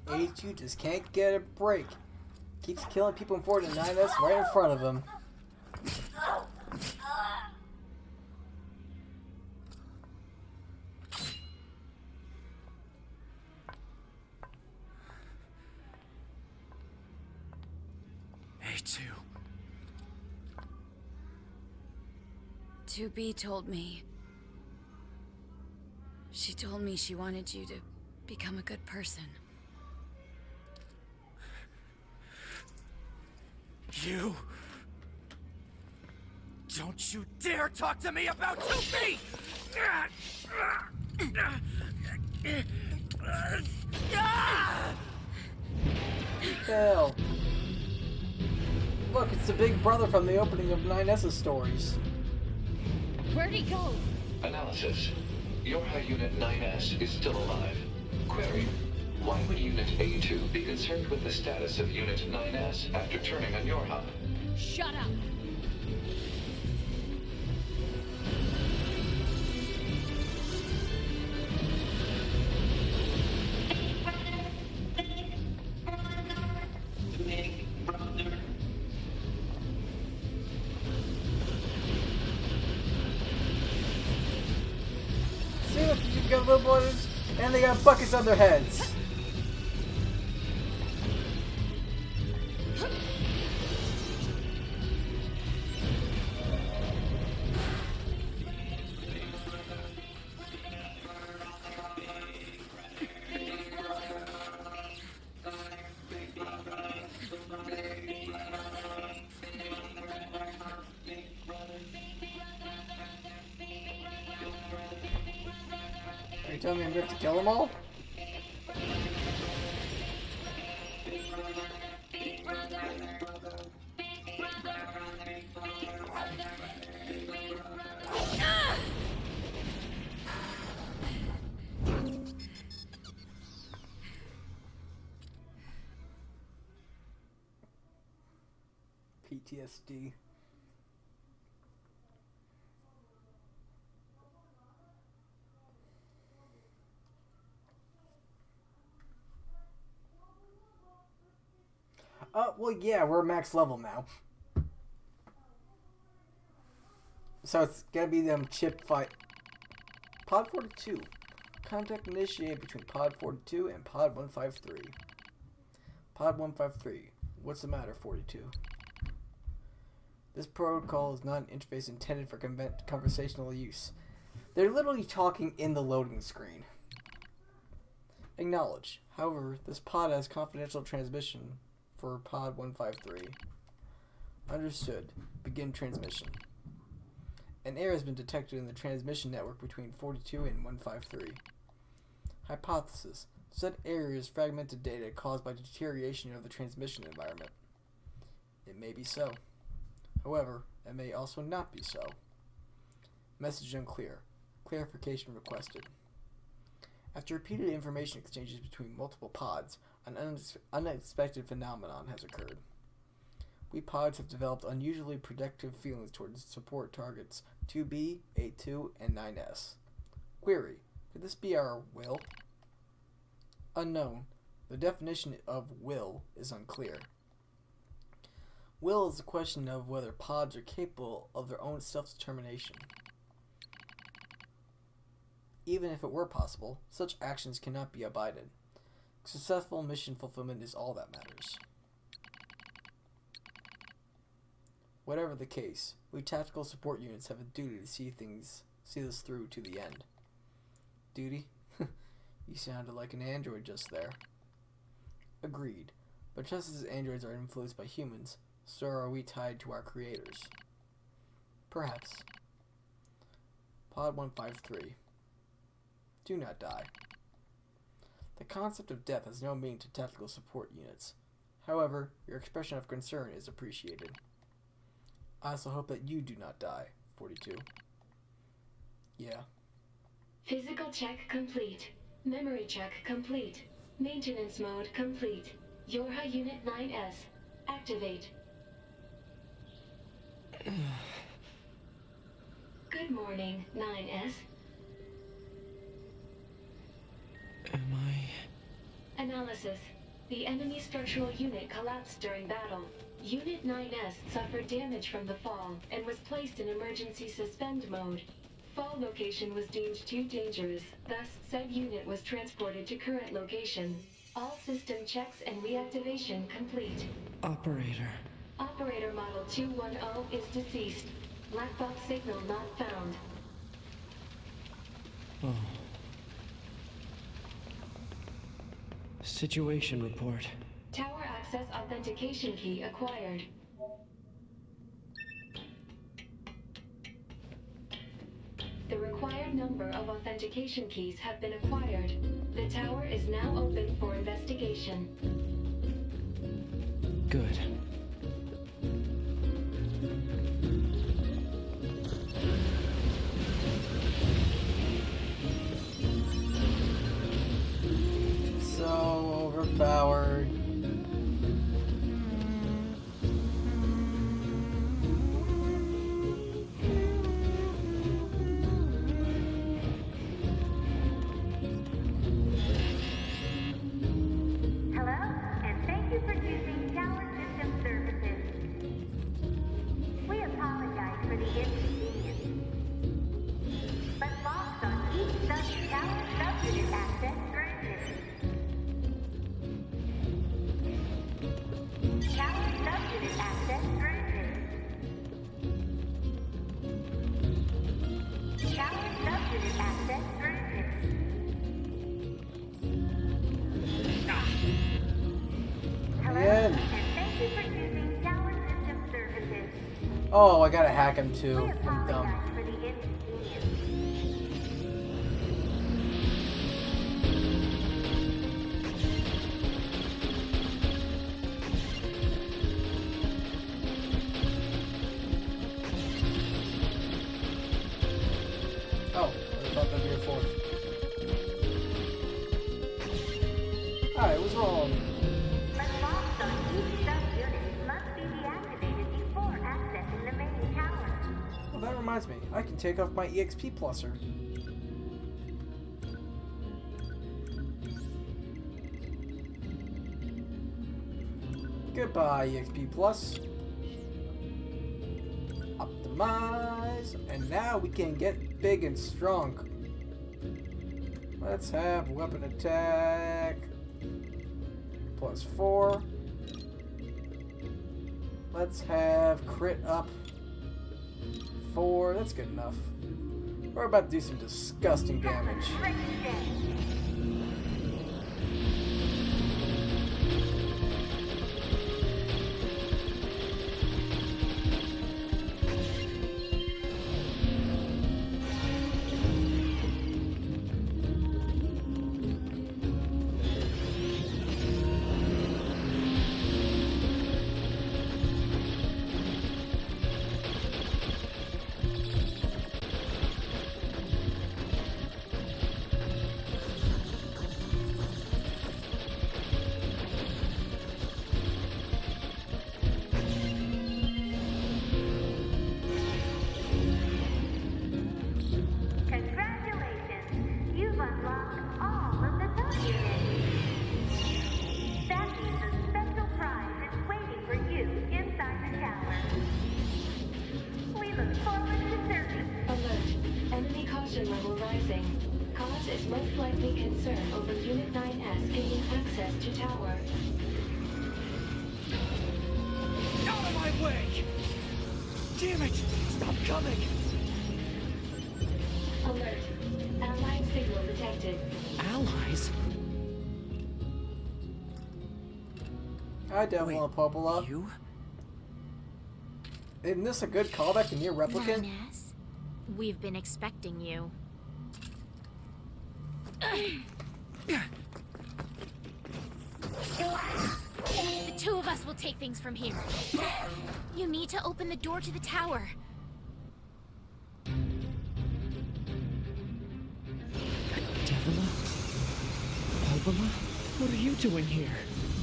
H2 just can't get a break. Keeps killing people in 49S right in front of him. A2. 2B told me She told me she wanted you to become a good person. You... Don't you dare talk to me about 2B! Fail. Look, it's the big brother from the opening of 9S's stories. Where'd he go? Analysis. Your high Unit 9S is still alive. Query. Why would Unit A2 be concerned with the status of Unit 9S after turning on your hub? Shut up! See, look, you got little boys, and they got buckets on their heads. Are you telling me I'm going to have to kill them all? PTSD. Well, yeah, we're max level now. So it's gonna be them chip fight. Pod 42. Contact initiated between Pod 42 and Pod 153. Pod 153. What's the matter, 42? This protocol is not an interface intended for conversational use. They're literally talking in the loading screen. Acknowledge. However, this pod has confidential transmission for Pod 153. Understood. Begin transmission. An error has been detected in the transmission network between 42 and 153. Hypothesis. Said error is fragmented data caused by deterioration of the transmission environment. It may be so. However, it may also not be so. Message unclear. Clarification requested. After repeated information exchanges between multiple pods, an unexpected phenomenon has occurred. We pods have developed unusually protective feelings towards support targets 2B, A2, and 9S. Query. Could this be our will? Unknown. The definition of will is unclear. Will is a question of whether pods are capable of their own self-determination. Even if it were possible, such actions cannot be abided. Successful mission fulfillment is all that matters. Whatever the case, we tactical support units have a duty to see this through to the end. Duty? You sounded like an android just there. Agreed, but just as androids are influenced by humans, so are we tied to our creators. Perhaps. Pod 153. Do not die. The concept of death has no meaning to tactical support units. However, your expression of concern is appreciated. I also hope that you do not die, 42. Yeah. Physical check complete. Memory check complete. Maintenance mode complete. Yorha Unit 9S. Activate. Good morning, 9S. Am I... Analysis. The enemy structural unit collapsed during battle. Unit 9S suffered damage from the fall and was placed in emergency suspend mode. Fall location was deemed too dangerous, thus said unit was transported to current location. All system checks and reactivation complete. Operator. Operator model 210 is deceased. Black box signal not found. Oh, Situation report. Tower access authentication key acquired. The required number of authentication keys have been acquired. The tower is now open for investigation. Good. So overpowered. Hello, and thank you for choosing Tower System Services. We apologize for the inconvenience, but locks on each tower subunit access granted. Tower subunit access granted. Tower subunit access granted. Hello, Again. and thank you for choosing Tower System Services. Oh, I gotta hack him too. We I'm apologize dumb. for the inconvenience. Oh, I thought that'd be a fourth. I was wrong. But locks on each subunit must be deactivated before accessing the main tower. Well, that reminds me. I can take off my EXP pluser. Goodbye, EXP plus. Optimize. And now we can get big and strong. Let's have weapon attack. +4. Let's have crit up 4. That's good enough. We're about to do some disgusting damage. Congratulations! You've unlocked all of the subunits. That means a special prize is waiting for you inside the tower. We look forward to serving. Alert. Enemy caution level rising. Cause is most likely concern over Unit 9S gaining access to tower. Out of my way! Damn it! Stop coming! Alert. Allied signal detected. Allies? Hi, Devil and Popola. You? Isn't this a good callback to Nier Replicant? Lioness, we've been expecting you. The two of us will take things from here. You need to open the door to the tower. Devila? Popola? What are you doing here?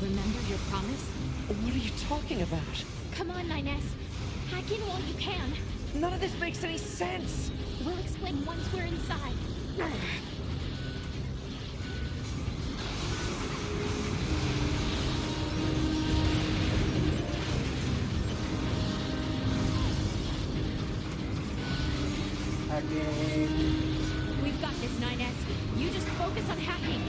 Remember your promise? What are you talking about? Come on, Nines. Hack in while you can. None of this makes any sense! We'll explain once we're inside. Hacking. We've got this, 9S. You just focus on hacking.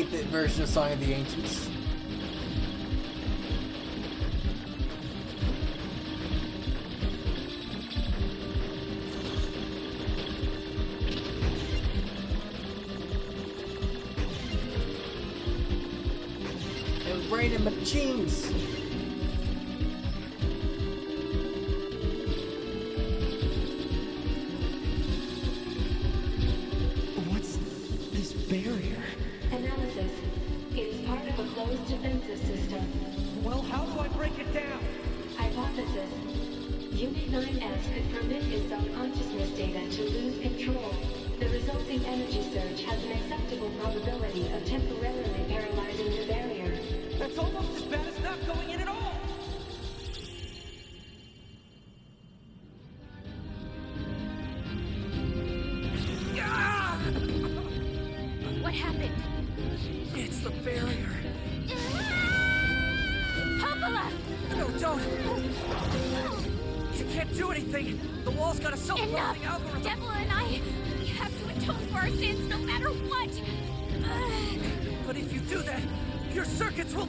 8-bit version of Song of the Ancients. And raining machines. What's this barrier? Analysis. It's part of a closed defensive system. Well, how do I break it down? Hypothesis. Unit 9S could permit his subconsciousness data to lose control. The resulting energy surge has an acceptable probability of temporarily paralyzing the barrier. That's almost as bad as not going in at all! What happened? It's the barrier. Popola! No, don't! You can't do anything! The wall's got a self-closing algorithm! Devil and I, we have to atone for our sins no matter what! But if you do that, your circuits will...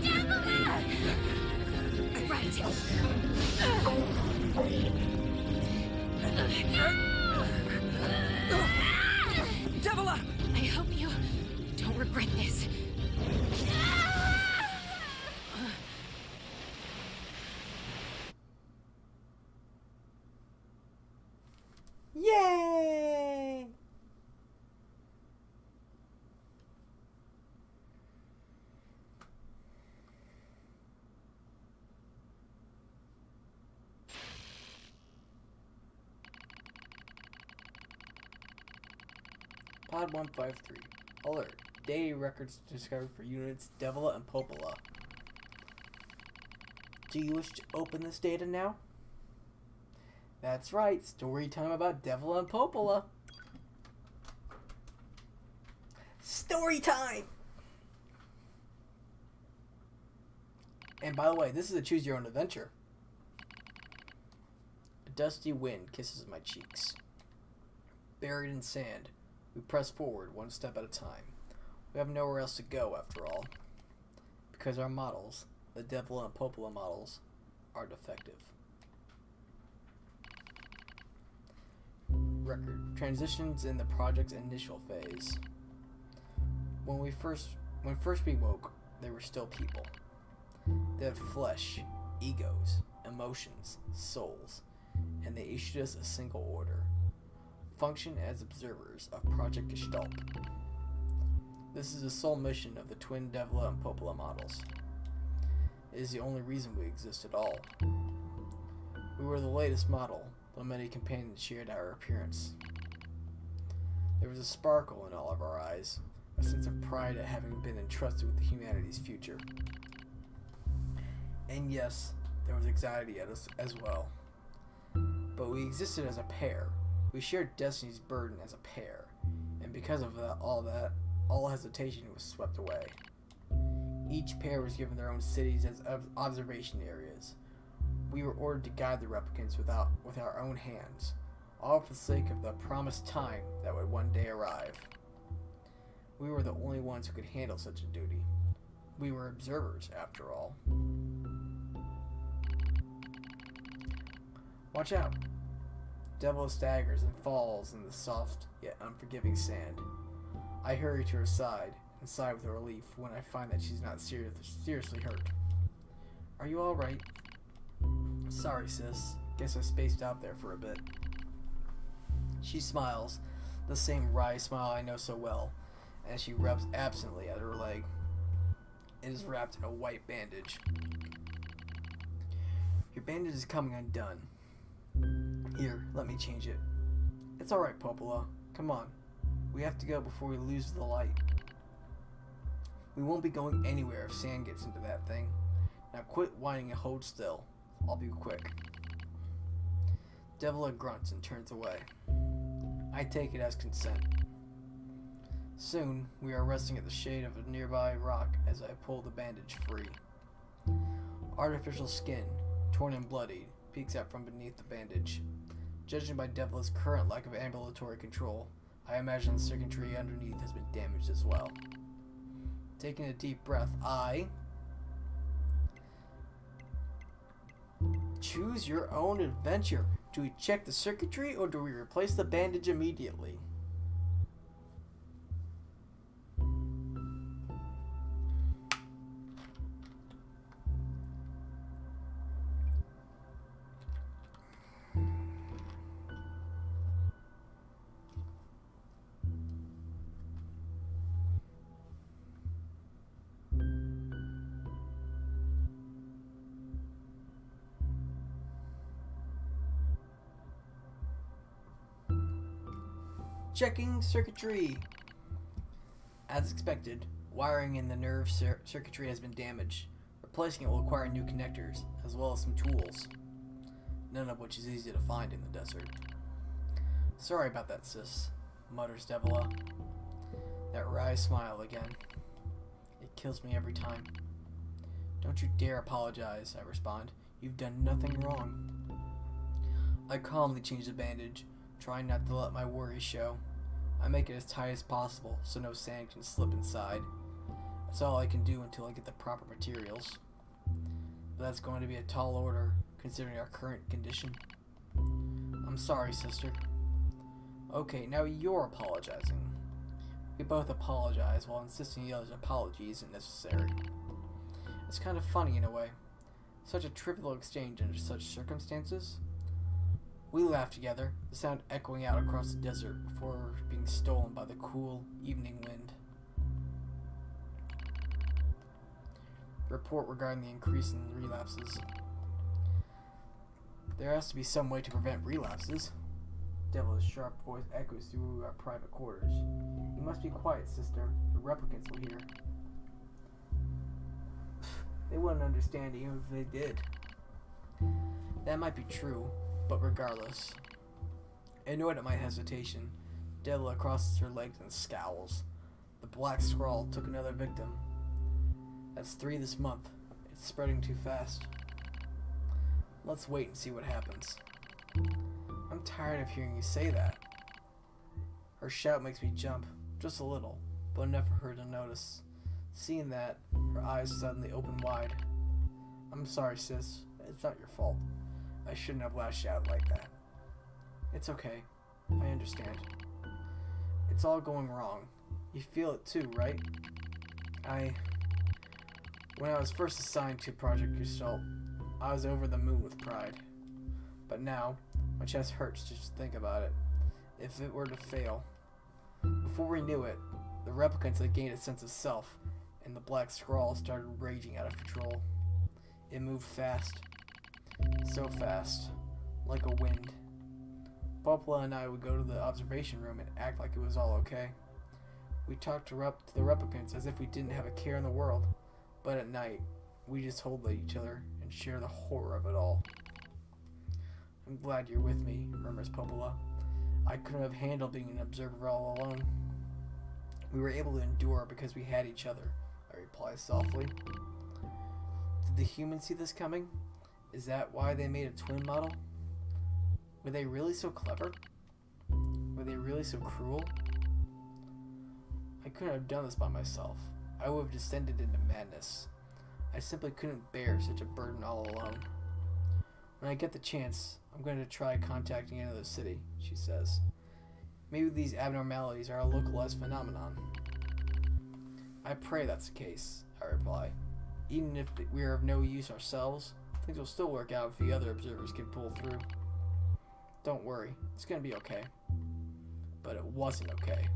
Devil! Right. Devila! I hope you don't regret this. Yay! Pod 153. Alert. Daily records discovered for units Devila and Popola. Do you wish to open this data now? That's right. Story time about Devila and Popola. Story time! And by the way, this is a choose your own adventure. A dusty wind kisses my cheeks. Buried in sand, we press forward one step at a time. We have nowhere else to go, after all. Because our models, the Devila and Popola models, are defective. Record. Transitions in the project's initial phase. When first we woke, they were still people. They had flesh, egos, emotions, souls, and they issued us a single order. Function as observers of Project Gestalt. This is the sole mission of the twin Devila and Popola models. It is the only reason we exist at all. We were the latest model, but many companions shared our appearance. There was a sparkle in all of our eyes, a sense of pride at having been entrusted with humanity's future. And yes, there was anxiety at us as well. But we existed as a pair. We shared destiny's burden as a pair, and because of all hesitation was swept away. Each pair was given their own cities as observation areas. We were ordered to guide the replicants with our own hands, all for the sake of the promised time that would one day arrive. We were the only ones who could handle such a duty. We were observers, after all. Watch out! Devil staggers and falls in the soft yet unforgiving sand. I hurry to her side and sigh with relief when I find that she's not seriously hurt. Are you alright? Sorry, sis. Guess I spaced out there for a bit. She smiles, the same wry smile I know so well, as she rubs absently at her leg. It is wrapped in a white bandage. Your bandage is coming undone. Here, let me change it. It's alright, Popola. Come on. We have to go before we lose the light. We won't be going anywhere if sand gets into that thing. Now quit whining and hold still. I'll be quick. Devila grunts and turns away. I take it as consent. Soon, we are resting at the shade of a nearby rock as I pull the bandage free. Artificial skin, torn and bloodied, peeks out from beneath the bandage. Judging by Devila's current lack of ambulatory control, I imagine the circuitry underneath has been damaged as well. Taking a deep breath, I choose your own adventure. Do we check the circuitry or do we replace the bandage immediately? Checking circuitry. As expected, wiring in the nerve circuitry has been damaged. Replacing it will require new connectors, as well as some tools, none of which is easy to find in the desert. Sorry about that, sis, mutters Devila. That wry smile again. It kills me every time. Don't you dare apologize, I respond. You've done nothing wrong. I calmly change the bandage, trying not to let my worries show. I make it as tight as possible so no sand can slip inside. That's all I can do until I get the proper materials. But that's going to be a tall order, considering our current condition. I'm sorry, sister. Okay, now you're apologizing. We both apologize while insisting the other's apology isn't necessary. It's kind of funny in a way. Such a trivial exchange under such circumstances. We laugh together, the sound echoing out across the desert before being stolen by the cool evening wind. Report regarding the increase in relapses. There has to be some way to prevent relapses. Devil's sharp voice echoes through our private quarters. You must be quiet, sister. The replicants will hear. They wouldn't understand even if they did. That might be true, but regardless. Annoyed at my hesitation, Devila crosses her legs and scowls. The black scrawl took another victim. That's 3 this month. It's spreading too fast. Let's wait and see what happens. I'm tired of hearing you say that. Her shout makes me jump, just a little, but enough for her to notice. Seeing that, her eyes suddenly open wide. I'm sorry, sis. It's not your fault. I shouldn't have lashed out like that. It's okay. I understand. It's all going wrong. You feel it too, right? When I was first assigned to Project Gestalt, I was over the moon with pride. But now, my chest hurts to just think about it. If it were to fail. Before we knew it, the replicants had gained a sense of self, and the black scrawl started raging out of control. It moved fast. So fast. Like a wind. Popola and I would go to the observation room and act like it was all okay. We talked to the replicants as if we didn't have a care in the world. But at night, we just hold each other and share the horror of it all. I'm glad you're with me, murmurs Popola. I couldn't have handled being an observer all alone. We were able to endure because we had each other, I reply softly. Did the humans see this coming? Is that why they made a twin model? Were they really so clever? Were they really so cruel? I couldn't have done this by myself. I would have descended into madness. I simply couldn't bear such a burden all alone. When I get the chance, I'm going to try contacting another city, she says. Maybe these abnormalities are a localized phenomenon. I pray that's the case, I reply. Even if we are of no use ourselves, things will still work out if the other observers can pull through. Don't worry, it's going to be okay. But it wasn't okay.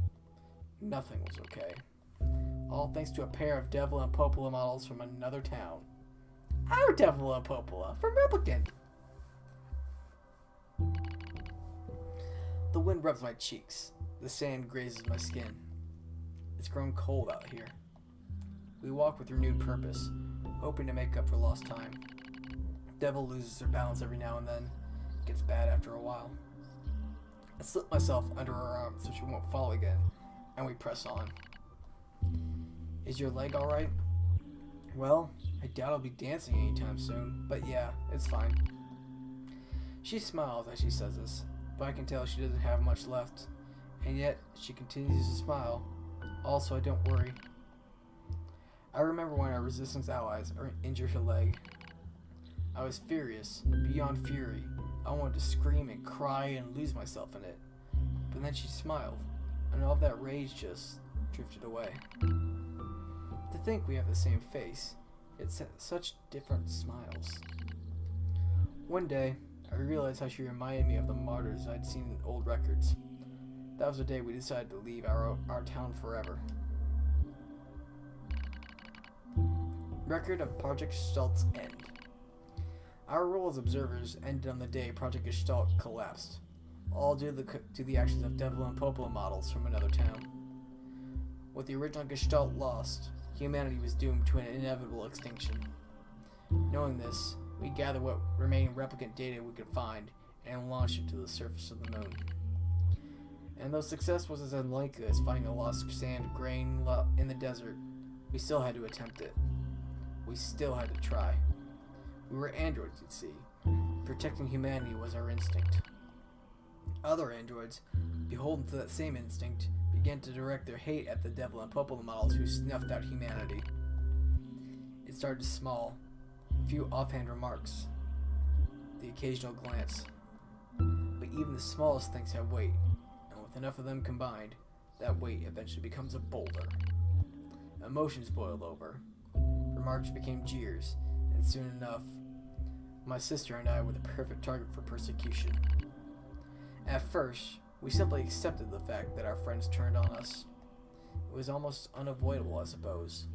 Nothing was okay. All thanks to a pair of Devila and Popola models from another town. Our Devila and Popola from Replicant. The wind rubs my cheeks. The sand grazes my skin. It's grown cold out here. We walk with renewed purpose, hoping to make up for lost time. Devil loses her balance every now and then. It gets bad after a while. I slip myself under her arm so she won't fall again, and we press on. Is your leg alright? Well, I doubt I'll be dancing anytime soon, but yeah, it's fine. She smiles as she says this, but I can tell she doesn't have much left, And yet, she continues to smile. Also, I don't worry. I remember when our resistance allies injured her leg. I was furious, beyond fury. I wanted to scream and cry and lose myself in it. But then she smiled, and all that rage just drifted away. To think we have the same face, yet such different smiles. One day, I realized how she reminded me of the martyrs I'd seen in old records. That was the day we decided to leave our town forever. Record of Project Gestalt's end. Our role as observers ended on the day Project Gestalt collapsed, all due to the actions of Devil and Popola models from another town. With the original Gestalt lost, humanity was doomed to an inevitable extinction. Knowing this, we gathered what remaining replicant data we could find and launched it to the surface of the moon. And though success was as unlikely as finding a lost sand grain in the desert, we still had to attempt it. We still had to try. We were androids, you'd see. Protecting humanity was our instinct. Other androids, beholden to that same instinct, began to direct their hate at the Devil and Popola models who snuffed out humanity. It started small, a few offhand remarks, the occasional glance. But even the smallest things have weight, and with enough of them combined, that weight eventually becomes a boulder. Emotions boiled over. Remarks became jeers, and soon enough, my sister and I were the perfect target for persecution. At first, we simply accepted the fact that our friends turned on us. It was almost unavoidable, I suppose.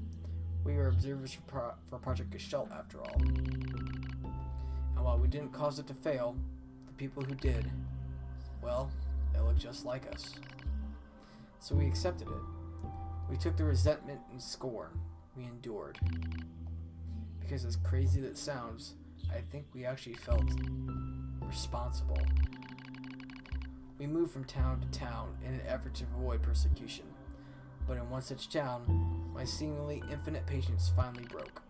We were observers for Project Gestalt, after all. And while we didn't cause it to fail, the people who did, well, they looked just like us. So we accepted it. We took the resentment and scorn. We endured. Because as crazy as it sounds, I think we actually felt responsible. We moved from town to town in an effort to avoid persecution. But in one such town, my seemingly infinite patience finally broke.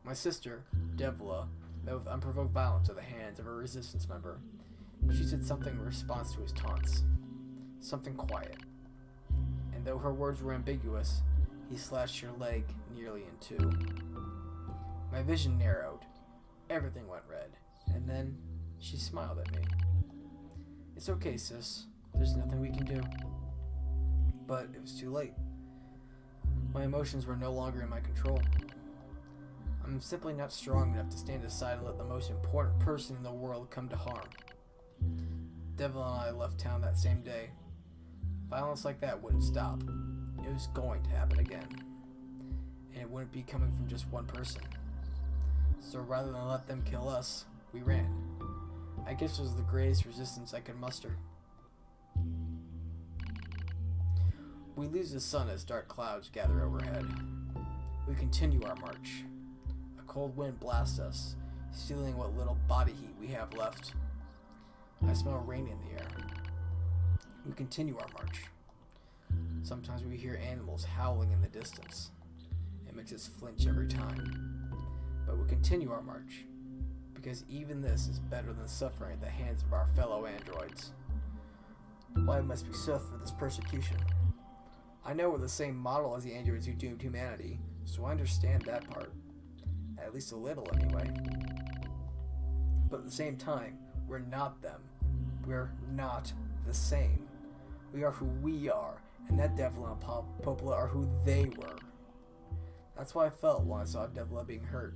My sister, Devla, met with unprovoked violence at the hands of a resistance member. She said something in response to his taunts. Something quiet. And though her words were ambiguous, he slashed her leg nearly in two. My vision narrowed. Everything went red. And then she smiled at me. It's okay, sis. There's nothing we can do. But it was too late. My emotions were no longer in my control. I'm simply not strong enough to stand aside and let the most important person in the world come to harm. Devil and I left town that same day. Violence like that wouldn't stop. It was going to happen again. And it wouldn't be coming from just one person. So rather than let them kill us, we ran. I guess it was the greatest resistance I could muster. We lose the sun as dark clouds gather overhead. We continue our march. A cold wind blasts us, stealing what little body heat we have left. I smell rain in the air. We continue our march. Sometimes we hear animals howling in the distance. It makes us flinch every time. But we continue our march, because even this is better than suffering at the hands of our fellow androids. Why must we suffer this persecution? I know we're the same model as the androids who doomed humanity, so I understand that part. At least a little, anyway. But at the same time, we're not them. We're not the same. We are who we are, and that Devla and Popola are who they were. That's why I felt when I saw Devla being hurt.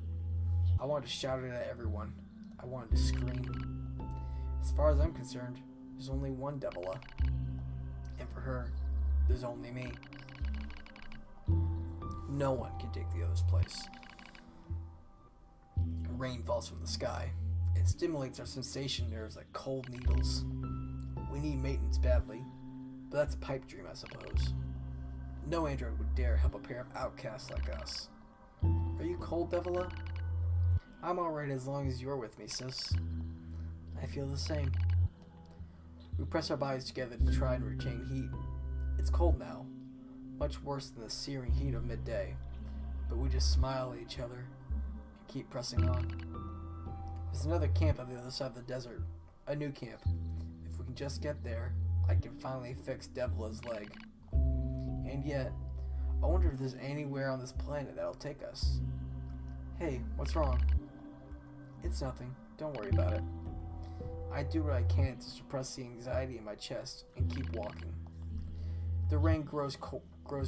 I wanted to shout it at everyone. I wanted to scream. As far as I'm concerned, there's only one Devla. And for her, there's only me. No one can take the other's place. Rain falls from the sky. It stimulates our sensation nerves like cold needles. We need maintenance badly, but that's a pipe dream, I suppose. No android would dare help a pair of outcasts like us. Are you cold, Devila? I'm alright as long as you're with me, sis. I feel the same. We press our bodies together to try and retain heat. It's cold now, much worse than the searing heat of midday, but we just smile at each other and keep pressing on. There's another camp on the other side of the desert, a new camp. If we can just get there, I can finally fix Devla's leg. And yet, I wonder if there's anywhere on this planet that'll take us. Hey, what's wrong? It's nothing. Don't worry about it. I do what I can to suppress the anxiety in my chest and keep walking. The rain grows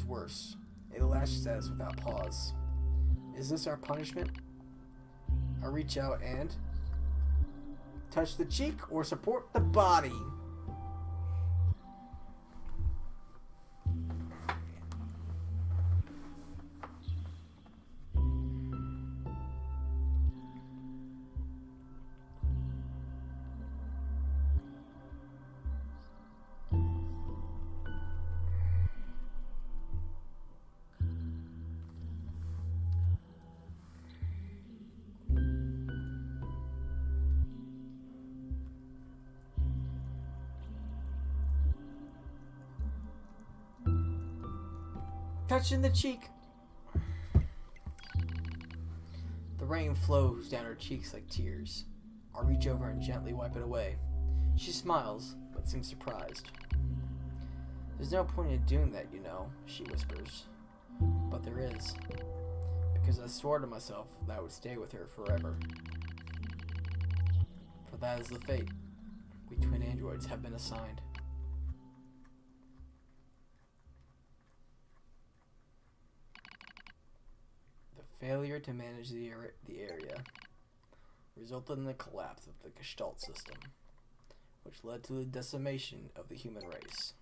worse. It lashes at us without pause. Is this our punishment? I reach out and touch the cheek or support the body. Touching the cheek. The rain flows down her cheeks like tears. I reach over and gently wipe it away. She smiles, but seems surprised. There's no point in doing that, you know, she whispers. But there is. Because I swore to myself that I would stay with her forever. For that is the fate we twin androids have been assigned. Failure to manage the area resulted in the collapse of the Gestalt system, which led to the decimation of the human race.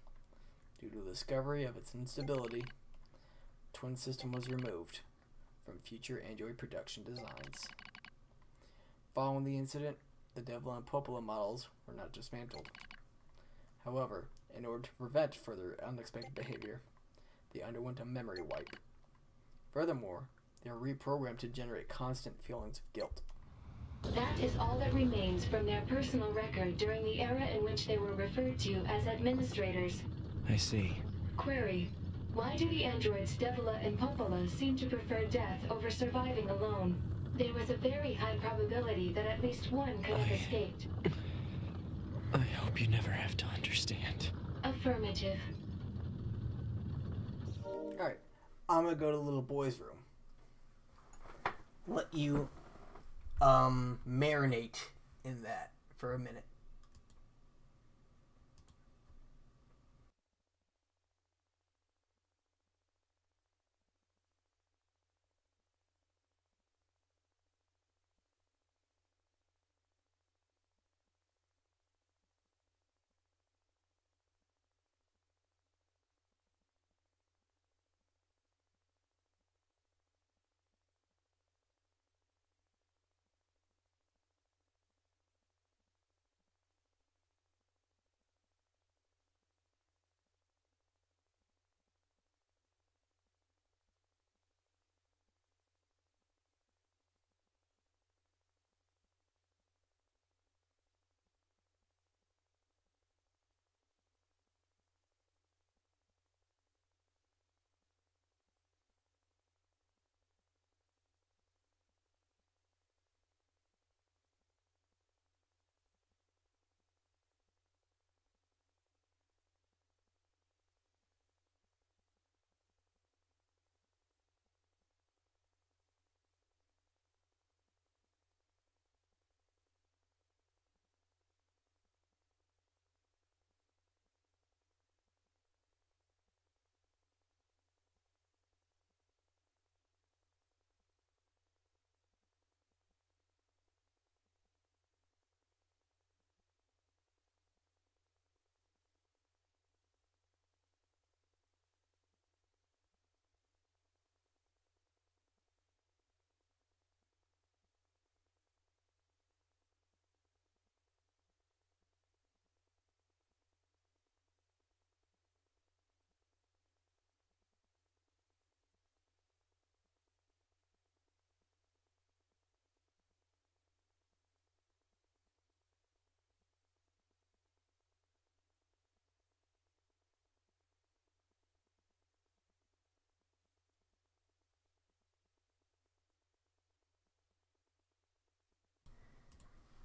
Due to the discovery of its instability, the twin system was removed from future android production designs. Following the incident, the Devla and Popola models were not dismantled. However, in order to prevent further unexpected behavior, they underwent a memory wipe. Furthermore, they are reprogrammed to generate constant feelings of guilt. That is all that remains from their personal record during the era in which they were referred to as administrators. I see. Query: why do the androids Devila and Popola seem to prefer death over surviving alone? There was a very high probability that at least one could have escaped. I hope you never have to understand. Affirmative. Alright, I'm gonna go to the little boy's room. Let you marinate in that for a minute.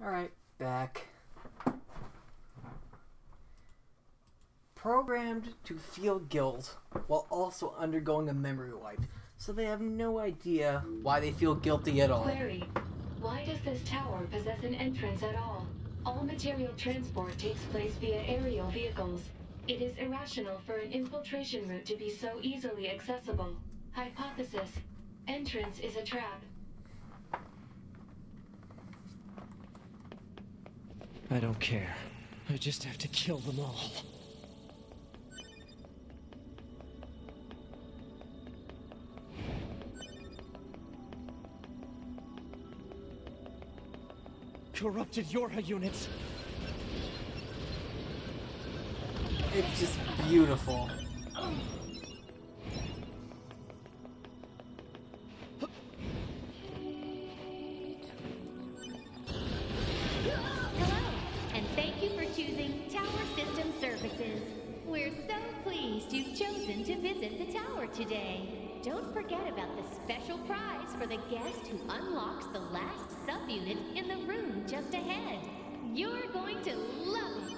Alright, back. programmed to feel guilt while also undergoing a memory wipe, so they have no idea why they feel guilty at all. Query. Why does this tower possess an entrance at all? All material transport takes place via aerial vehicles. It is irrational for an infiltration route to be so easily accessible. Hypothesis. Entrance is a trap. I don't care. I just have to kill them all. Corrupted Yorha units. It's just beautiful. Hello, and thank you for choosing Tower System Services. We're so pleased you've chosen to visit the tower today. Don't forget about the special prize for the guest who unlocks the last subunit in the room just ahead. You're going to love it.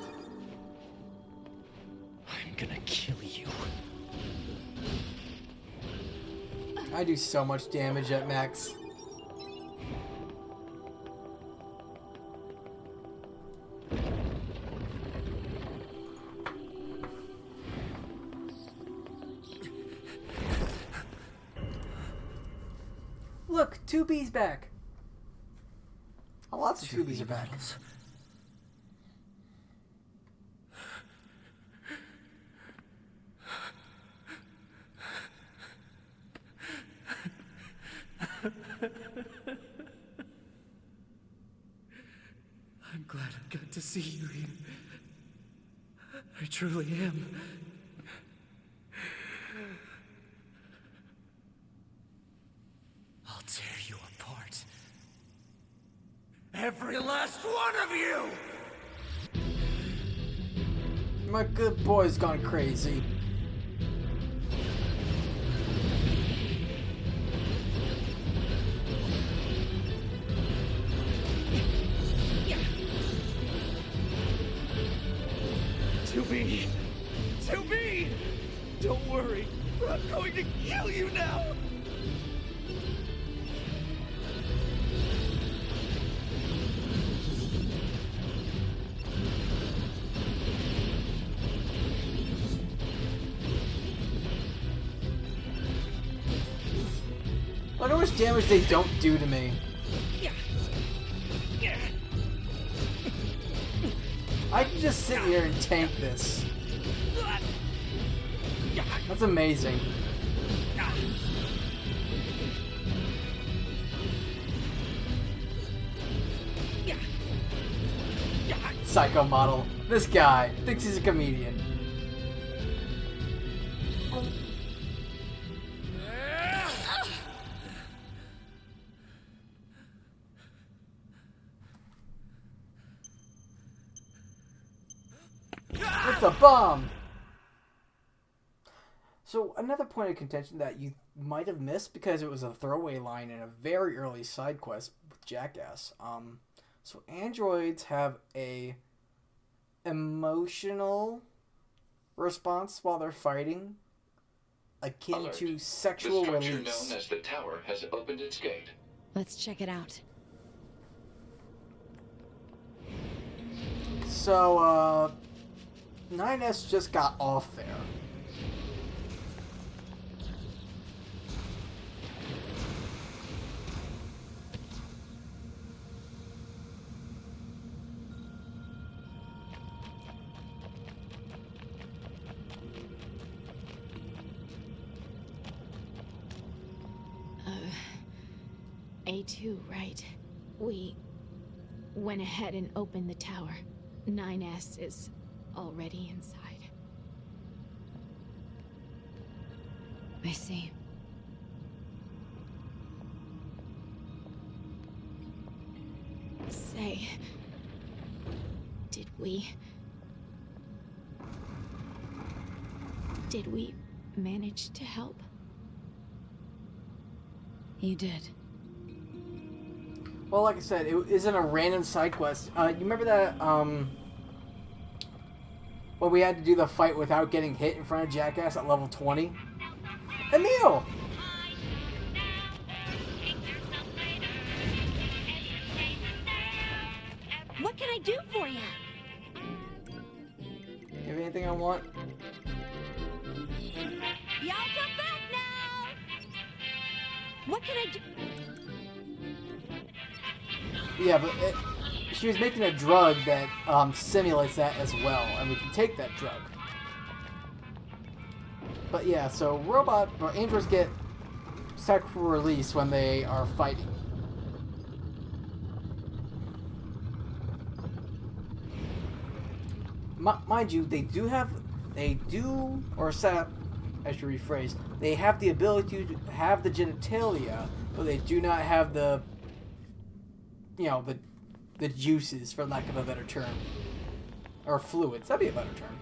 I'm gonna kill you. I do so much damage at max. Look, 2B's back. Oh, lots of 2B's are back. I'm glad I got to see you here. I truly am. I'll tear you apart. Every last one of you! My good boy's gone crazy. To be! Don't worry, I'm going to kill you now! I wonder how much damage they don't do to me. I can just sit here and tank this. That's amazing. Psycho model. This guy thinks he's a comedian. It's a bomb! So, another point of contention that you might have missed because it was a throwaway line in a very early side quest with Jackass. So androids have a emotional response while they're fighting, akin Alert. to The sexual structure release. known as the tower has opened its gate. Let's check it out. So, 9S just got off there. A2, right? We went ahead and opened the tower. 9S is already inside. I see. Say, did we manage to help? You did. Well, like I said, it isn't a random side quest. You remember that, when we had to do the fight without getting hit in front of Jackass at level 20. Emil! What can I do for you? You have anything I want? Y'all come back now! What can I do? Yeah, but she was making a drug that simulates that as well, and we can take that drug. But yeah, so androids get sexual release when they are fighting. Mind you, I should rephrase, they have the ability to have the genitalia, but they do not have the, the juices, for lack of a better term. Or fluids, that'd be a better term.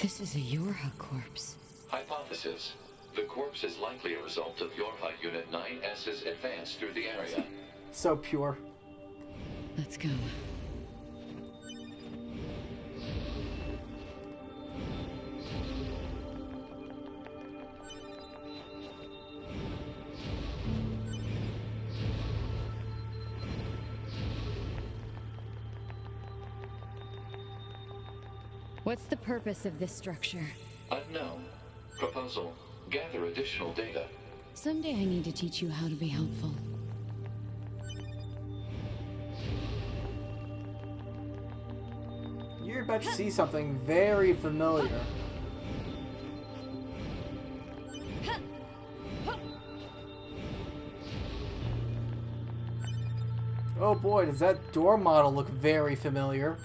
This is a Yorha corpse. Hypothesis. The corpse is likely a result of Yorha Unit 9S's advance through the area. So pure. Let's go. What's the purpose of this structure? Unknown. Proposal. Gather additional data. Someday I need to teach you how to be helpful. You're about to see something very familiar. Oh boy, does that door model look very familiar.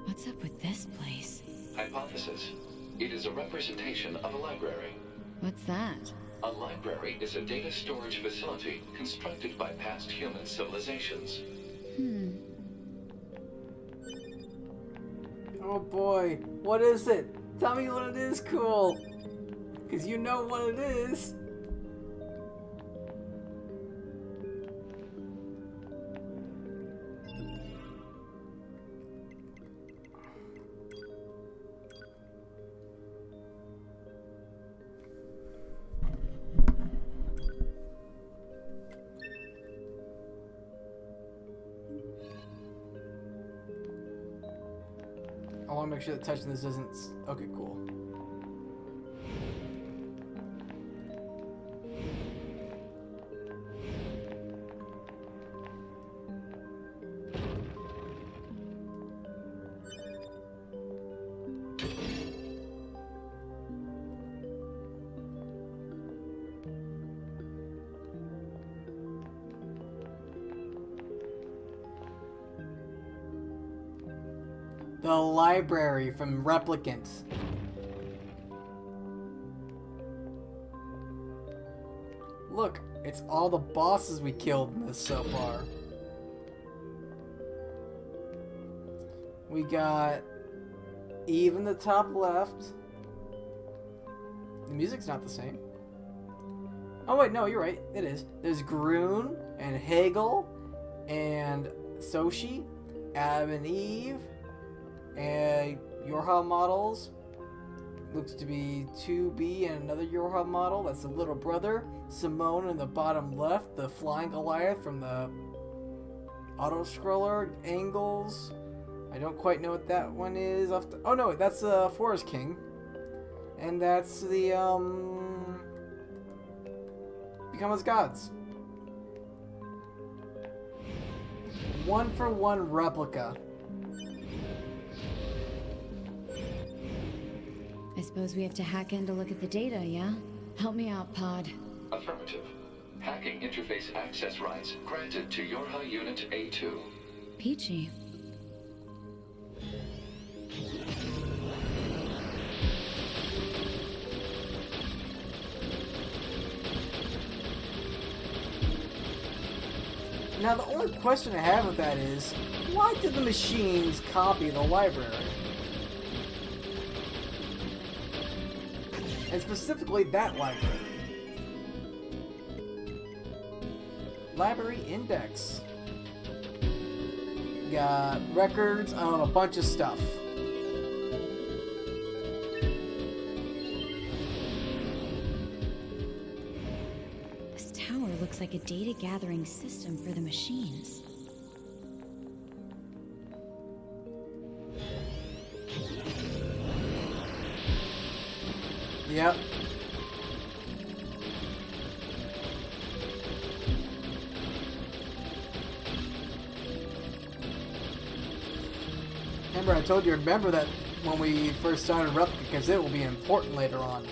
What's up with this place? Hypothesis. It is a representation of a library. What's that? A library is a data storage facility constructed by past human civilizations. Oh boy, what is it? Tell me what it is, cool. Because you know what it is. I want to make sure that touching this isn't... Okay, cool. The library from Replicants. Look, it's all the bosses we killed in this so far. We got Eve in the top left. The music's not the same. Oh wait, no, you're right. It is. There's Groon and Hegel and Soshi, Adam and Eve, and Yorha models. Looks to be 2B and another Yorha model. That's the little brother. Simone in the bottom left, the flying Goliath from the auto-scroller angles. I don't quite know what that one is. Oh no, that's the Forest King. And that's the, Become as Gods. 1-for-1 replica. I suppose we have to hack in to look at the data, yeah? Help me out, Pod. Affirmative. Hacking interface access rights granted to Yorha Unit A2. Peachy. Now, the only question I have with that is, why did the machines copy the library? And specifically that library. Library index. Got records on a bunch of stuff. This tower looks like a data gathering system for the machines. Yep. Remember, I told you, remember that when we first started Replica, because it will be important later on.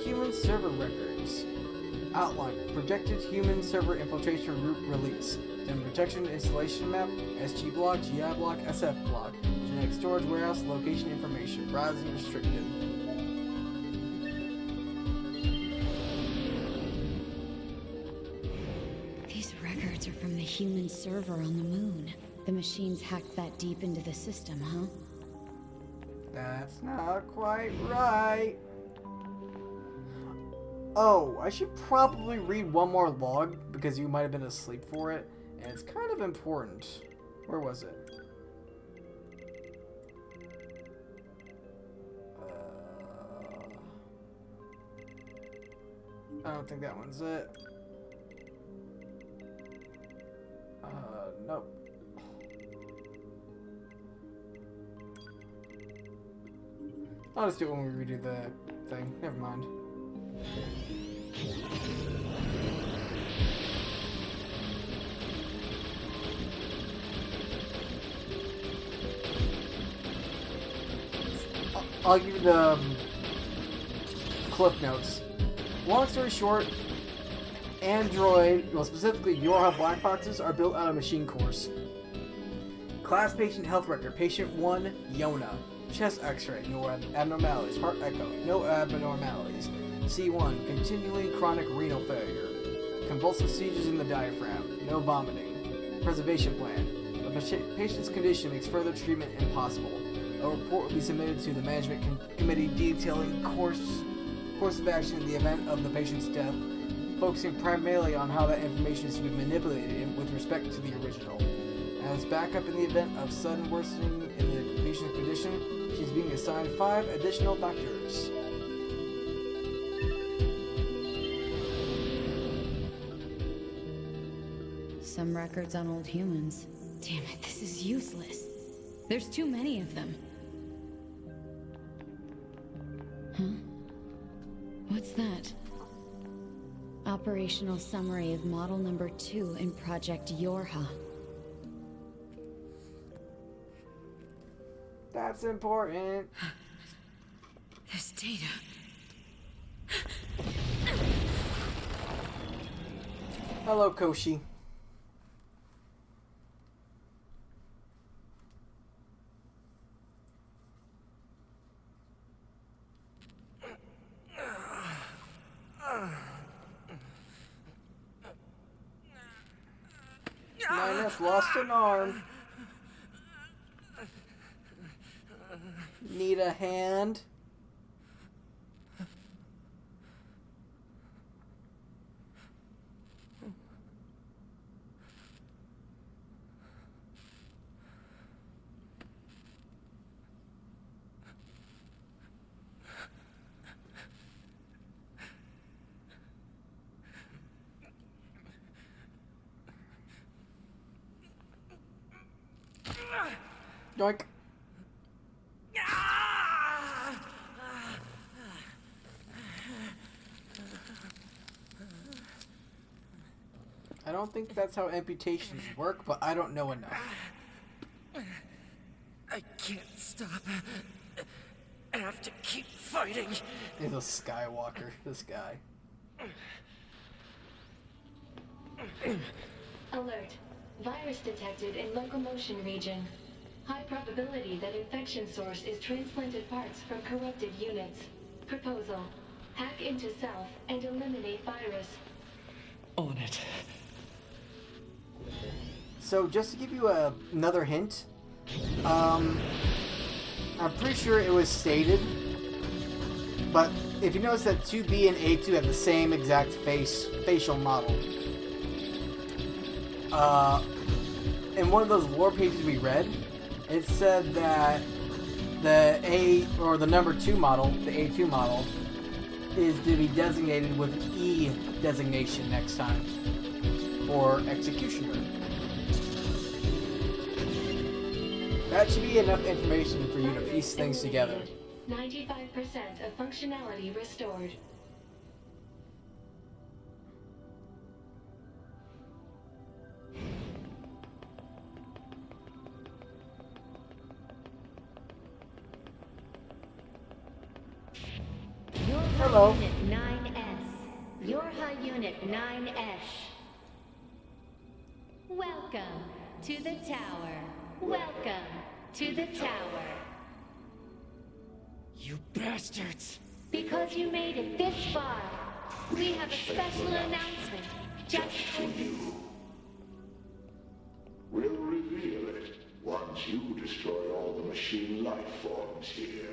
Human server records. Outline. Projected human server infiltration route release. Then protection installation map, SG block, GI block, SF block. Genetic storage warehouse, location information. Browsing restricted. These records are from the human server on the moon. The machines hacked that deep into the system, huh? That's not quite right. Oh, I should probably read one more log because you might have been asleep for it, and it's kind of important. Where was it? I don't think that one's it. Nope. I'll just do it when we redo the thing. Never mind. I'll give you the clip notes. Long story short, Android, well specifically Yorha black boxes, are built out of machine cores. Class patient health record, patient 1, Yona. Chest x-ray, no abnormalities. Heart echo, no abnormalities. C1, continuing chronic renal failure. Convulsive seizures in the diaphragm, no vomiting. Preservation plan. The patient's condition makes further treatment impossible. A report will be submitted to the management committee detailing course of action in the event of the patient's death, focusing primarily on how that information is to be manipulated with respect to the original. As backup in the event of sudden worsening in the patient's condition, she's being assigned 5 additional doctors. Some records on old humans. Damn it, this is useless. There's too many of them. Huh? What's that? Operational summary of model number 2 in Project Yorha. That's important. This data. Hello, Koshi. Minus lost an arm. Need a hand? Doink. I don't think that's how amputations work, but I don't know enough. I can't stop. I have to keep fighting. He's a Skywalker, this guy. Alert. Virus detected in locomotion region. High probability that infection source is transplanted parts from corrupted units. Proposal. Hack into self and eliminate virus. On it. So just to give you another hint, I'm pretty sure it was stated, but if you notice that 2B and A2 have the same exact facial model, in one of those lore pages we read, it said that the number 2 model, the A2 model, is to be designated with E designation next time, or executioner. That should be enough information for you to piece things together. 95% of functionality restored. Hello. Unit 9S. Yorha Unit 9S. Welcome to the tower. Welcome to the tower. You bastards! Because you made it this far, we have a special announcement just for you. We'll reveal it once you destroy all the machine life forms here.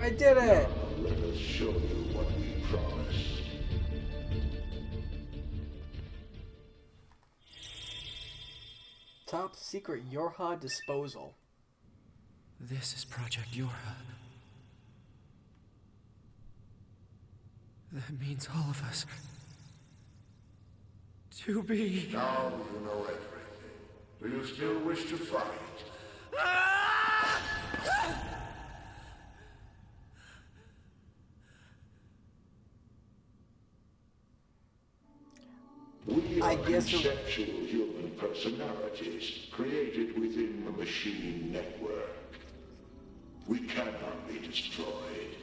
I did it! Let us show you what we promised. Top secret Yorha disposal. This is Project Yorha. That means all of us. To be. Now you know everything. Do you still wish to fight? We I are guess conceptual human personalities created within the machine network. We cannot be destroyed.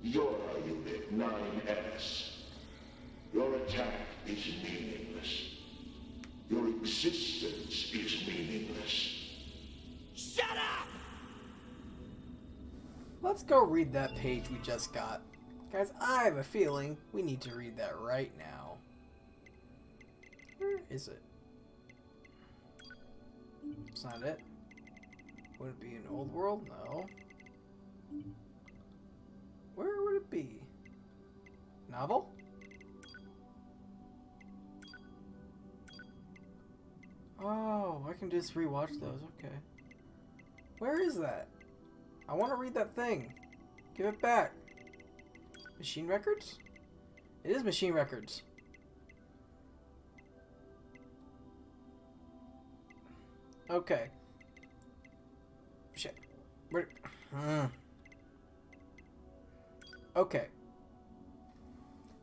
You're Unit 9S. Your attack is meaningless. Your existence is meaningless. Shut up! Let's go read that page we just got. Guys, I have a feeling we need to read that right now. Where is it? It's not it. Would it be an old world? No. Where would it be? Novel? Oh, I can just rewatch those. Okay. Where is that? I want to read that thing. Give it back. Machine records? It is machine records. Okay. Shit. Where? Okay.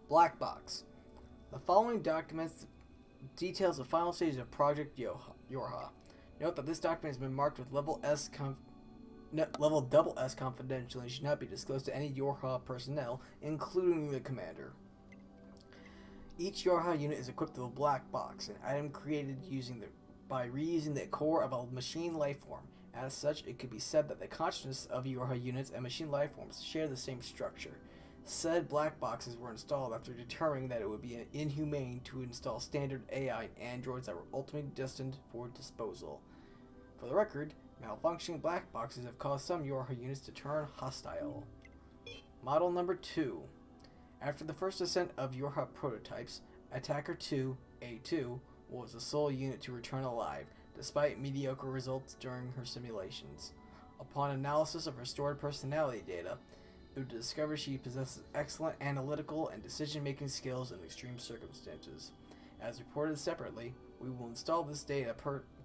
Black box. The following documents details the final stage of Project Yorha. Note that this document has been marked with level double S confidential and should not be disclosed to any Yorha personnel, including the commander. Each Yorha unit is equipped with a black box, an item created by reusing the core of a machine life form. As such, it could be said that the consciousness of Yorha units and machine life forms share the same structure. Said black boxes were installed after determining that it would be inhumane to install standard AI androids that were ultimately destined for disposal. For the record, malfunctioning black boxes have caused some Yorha units to turn hostile. Model number 2. After the first ascent of Yorha prototypes, Attacker 2, A2, was the sole unit to return alive, despite mediocre results during her simulations. Upon analysis of restored personality data, it would discover she possesses excellent analytical and decision-making skills in extreme circumstances. As reported separately, we will install this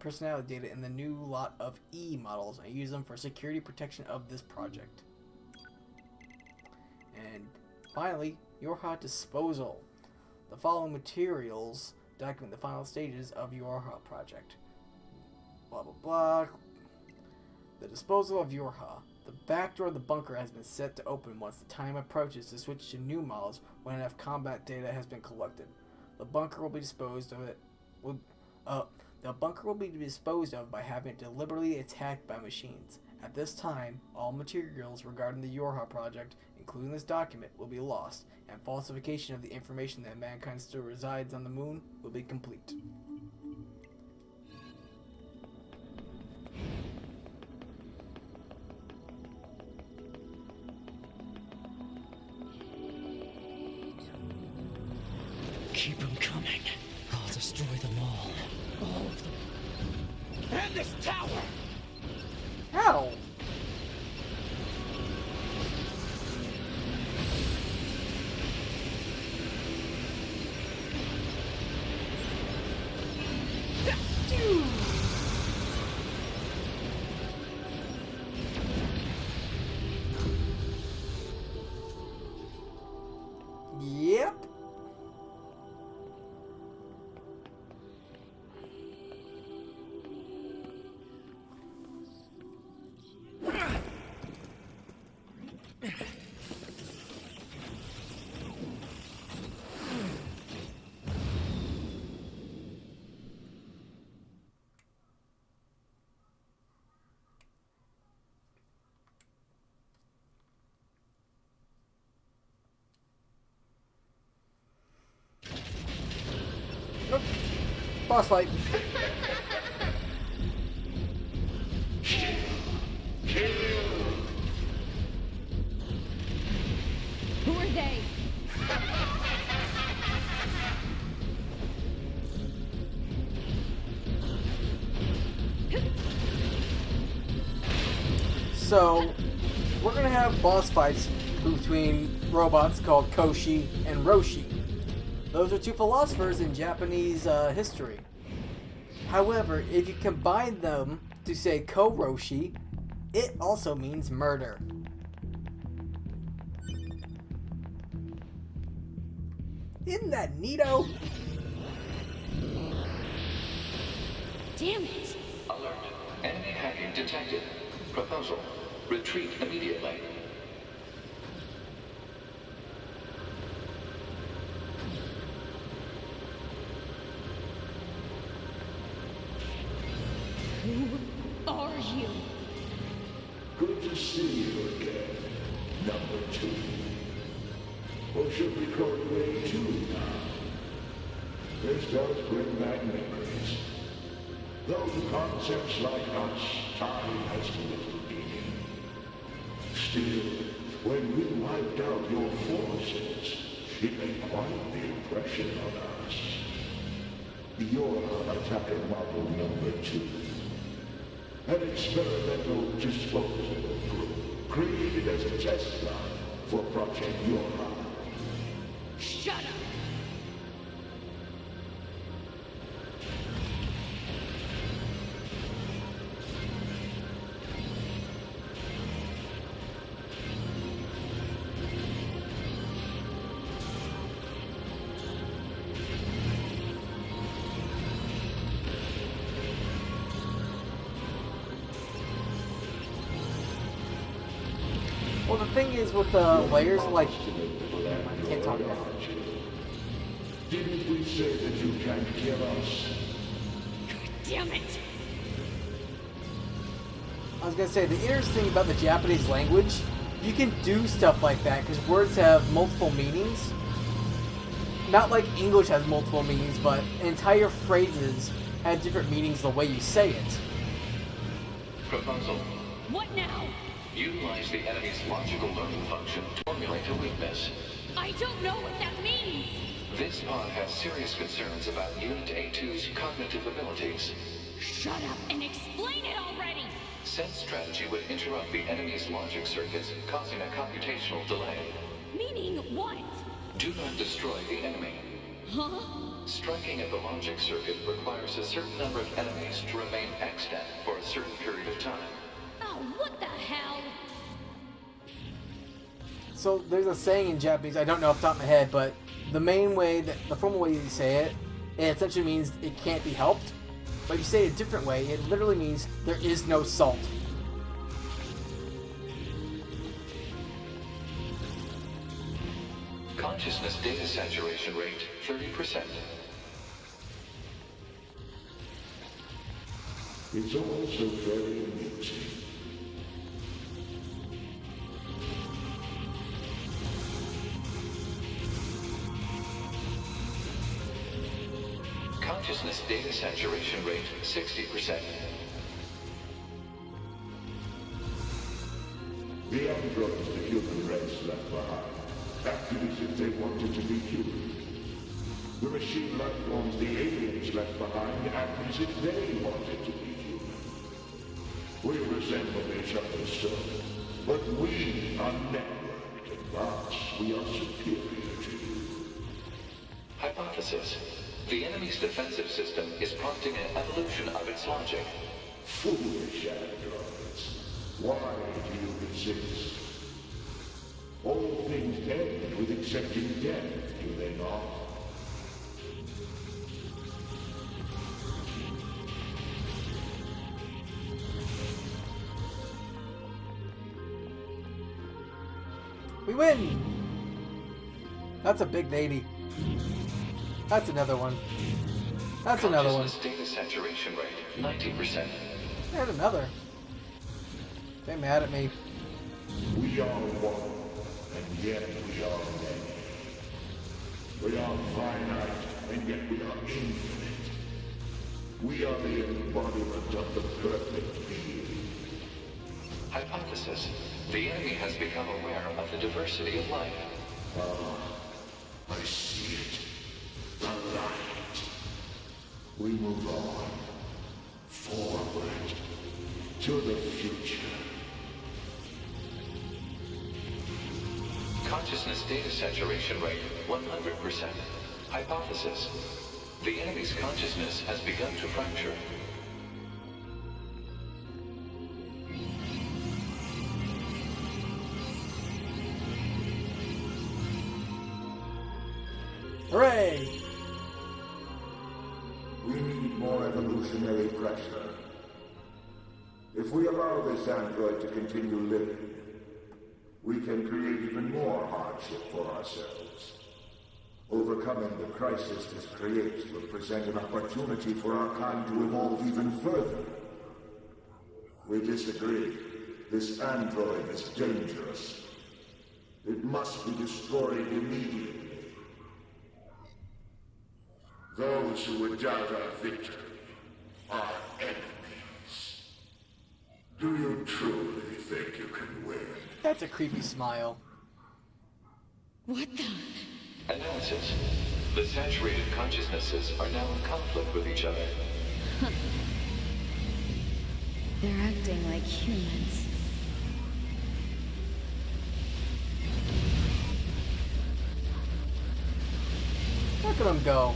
personality data in the new lot of E models and use them for security protection of this project. And finally, Yorha disposal. The following materials document the final stages of Yorha project. Blah blah blah. The disposal of Yorha. The back door of the bunker has been set to open once the time approaches to switch to new models when enough combat data has been collected. The bunker will be disposed of by having it deliberately attacked by machines. At this time, all materials regarding the Yorha project, including this document, will be lost, and falsification of the information that mankind still resides on the moon will be complete. Keep them coming. I'll destroy them all. All of them. And this tower! How? Yep. Nope. Boss fight. Who are they? So, we're gonna have boss fights between robots called Koshi and Roshi. Those are two philosophers in Japanese history. However, if you combine them to say Ko-Roshi, it also means murder. Isn't that neato? Damn it! Alert. Enemy hacking detected. Proposal. Retreat immediately. Who are you? Good to see you again, number 2. Or should we call you A2 now? This does bring back memories. Though to concepts like us, time has little meaning. Still, when we wiped out your forces, it made quite the impression on us. You're attacker model number 2. An experimental disposal group created as a test run for Project Yorha. Shut up! Well, the thing is with the layers, like, I can't talk now. Didn't we say that you can't kill us? Damn it! I was gonna say, the interesting thing about the Japanese language, you can do stuff like that because words have multiple meanings. Not like English has multiple meanings, but entire phrases have different meanings the way you say it. Proposal. What now? Utilize the enemy's logical learning function to formulate a weakness. I don't know what that means! This pod has serious concerns about Unit A2's cognitive abilities. Shut up and explain it already! Said strategy would interrupt the enemy's logic circuits, causing a computational delay. Meaning what? Do not destroy the enemy. Huh? Striking at the logic circuit requires a certain number of enemies to remain extant for a certain period of time. Oh, what the hell? So there's a saying in Japanese, I don't know off the top of my head, but the main way, the formal way you say it, it essentially means it can't be helped. But if you say it a different way, it literally means there is no salt. Consciousness data saturation rate, 30%. It's also very amusing. Consciousness data saturation rate, 60%. The androids the human race left behind acted as if they wanted to be human. The machine life forms the aliens left behind acted as if they wanted to be human. We resemble each other so, but we are networked, and thus we are superior to you. Hypothesis. The enemy's defensive system is prompting an evolution of its logic. Foolish androids. Why do you resist? All things end with accepting death, do they not? We win! That's a big lady. That's another one. That's another one. Consciousness data saturation rate, 90%. And another. They mad at me. We are one, and yet we are many. We are finite, and yet we are infinite. We are the embodiment of the perfect being. Hypothesis. The enemy has become aware of the diversity of life. Ah, I see it. The light. We move on. Forward. To the future. Consciousness data saturation rate, 100%. Hypothesis. The enemy's consciousness has begun to fracture. Hooray! We need more evolutionary pressure. If we allow this android to continue living, we can create even more hardship for ourselves. Overcoming the crisis this creates will present an opportunity for our kind to evolve even further. We disagree. This android is dangerous. It must be destroyed immediately. Those who would doubt our victory are enemies. Do you truly think you can win? That's a creepy smile. What the? Analysis. The saturated consciousnesses are now in conflict with each other. They're acting like humans. Look at them go.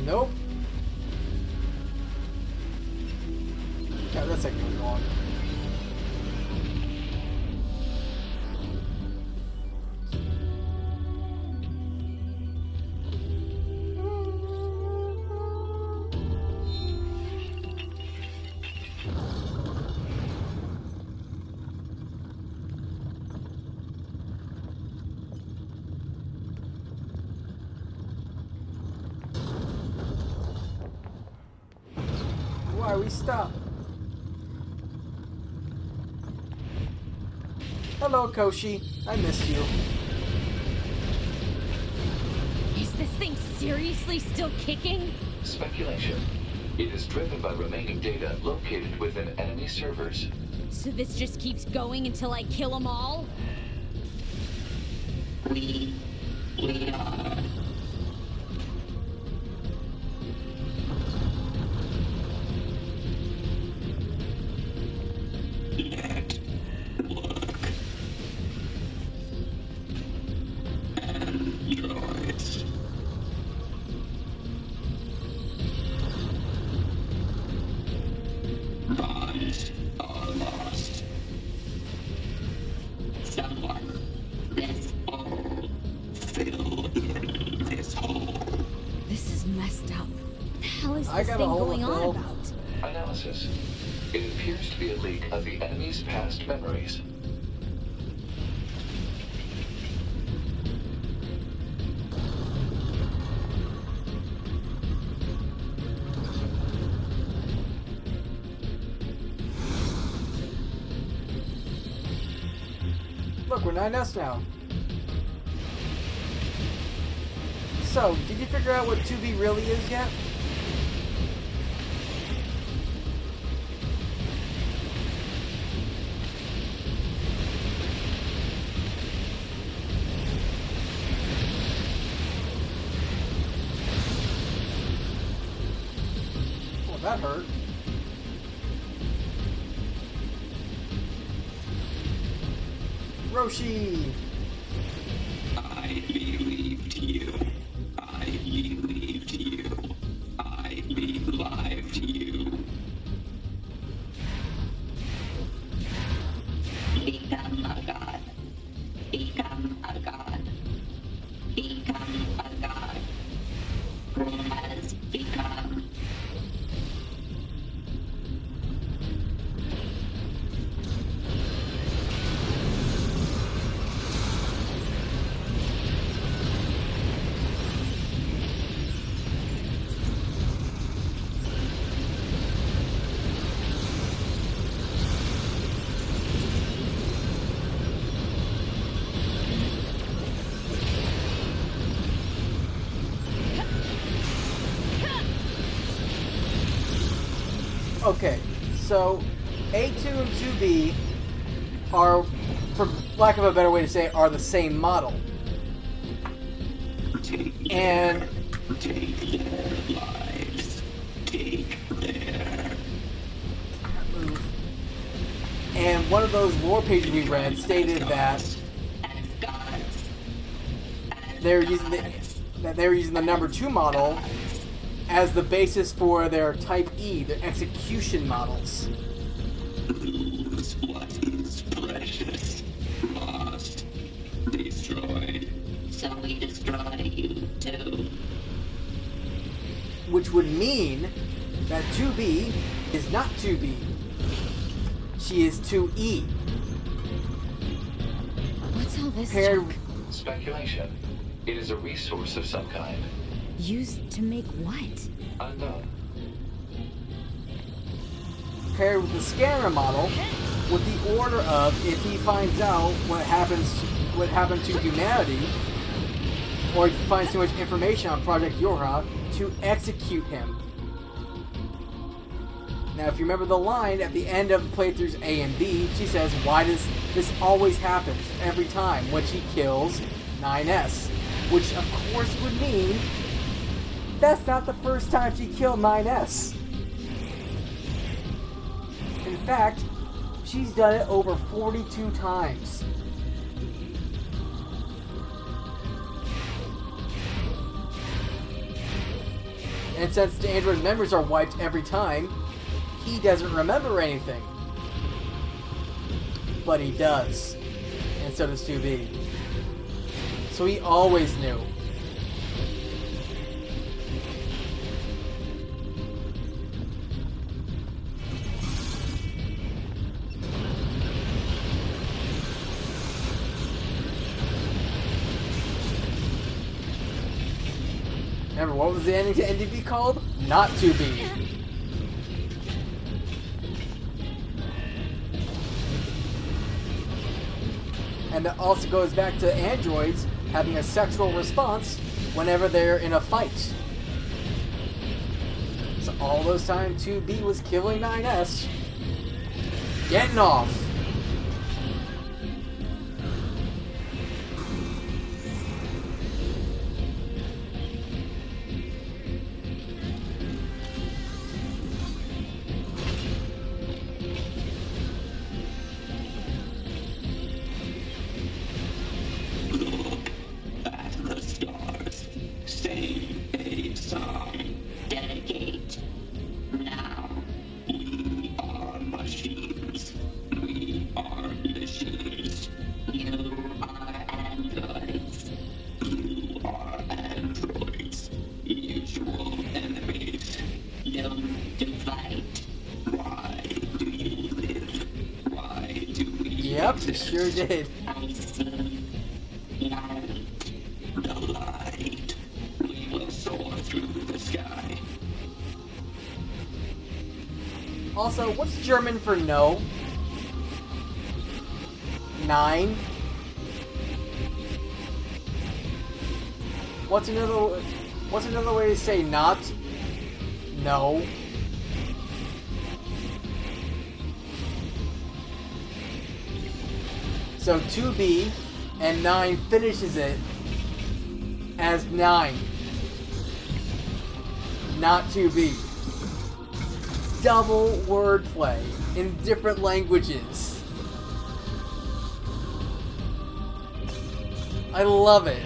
Nope. Yeah, that's like going on. Why are we stopped? Hello, Koshi. I missed you. Is this thing seriously still kicking? Speculation. It is driven by remaining data located within enemy servers. So this just keeps going until I kill them all? We are. Androids. Bonds are lost. Someone, this hole. Fill in this hole. This is messed up. What the hell is I this got a thing hole to going on fill. about? Analysis. It appears to be a leak of the enemy's past memories. Look, we're 9S now. So, did you figure out what 2B really is yet? Well, that hurt. Roshi! I believed you. I believed you. I believed you. Become a god. Become a god. Become a god. Who has become. Okay, so A2 and 2B are, for lack of a better way to say it, are the same model. And Take their lives. Take their. and one of those lore pages we read stated that they were using the number 2 model as the basis for their Type E, their execution models. Lose what is precious. Lost. Destroyed. So we destroy you too. Which would mean that 2B is not 2B. She is 2E. What's all this Paired, junk? Speculation. It is a resource of some kind. Used to make what? Unknown. paired with the scanner model with the order of, if he finds out what happened to humanity, or he finds too much information on Project Yorha, to execute him. Now, if you remember the line at the end of playthroughs A and B, she says, "Why does this always happen every time when she kills 9S?" Which, of course, would mean that's not the first time she killed 9S. In fact, she's done it over 42 times. And since the android's memories are wiped every time, he doesn't remember anything. But he does. And so does 2B. So he always knew. Remember, what was the ending to NDB called? Not 2B. And it also goes back to androids having a sexual response whenever they're in a fight. So all those times 2B was killing 9S. Getting off. At the stars, sing a song, dedicate. Now, we are machines. We are machines. You are androids. You are androids. Usual enemies. No need to fight. Why do you live? Why do we Yep, exist? sure did. I see. Light. The light. We will soar through the sky. Also, what's German for no? 9. What's another way to say not? No. So 2B and 9 finishes it as 9. Not 2B. Double wordplay in different languages. I love it.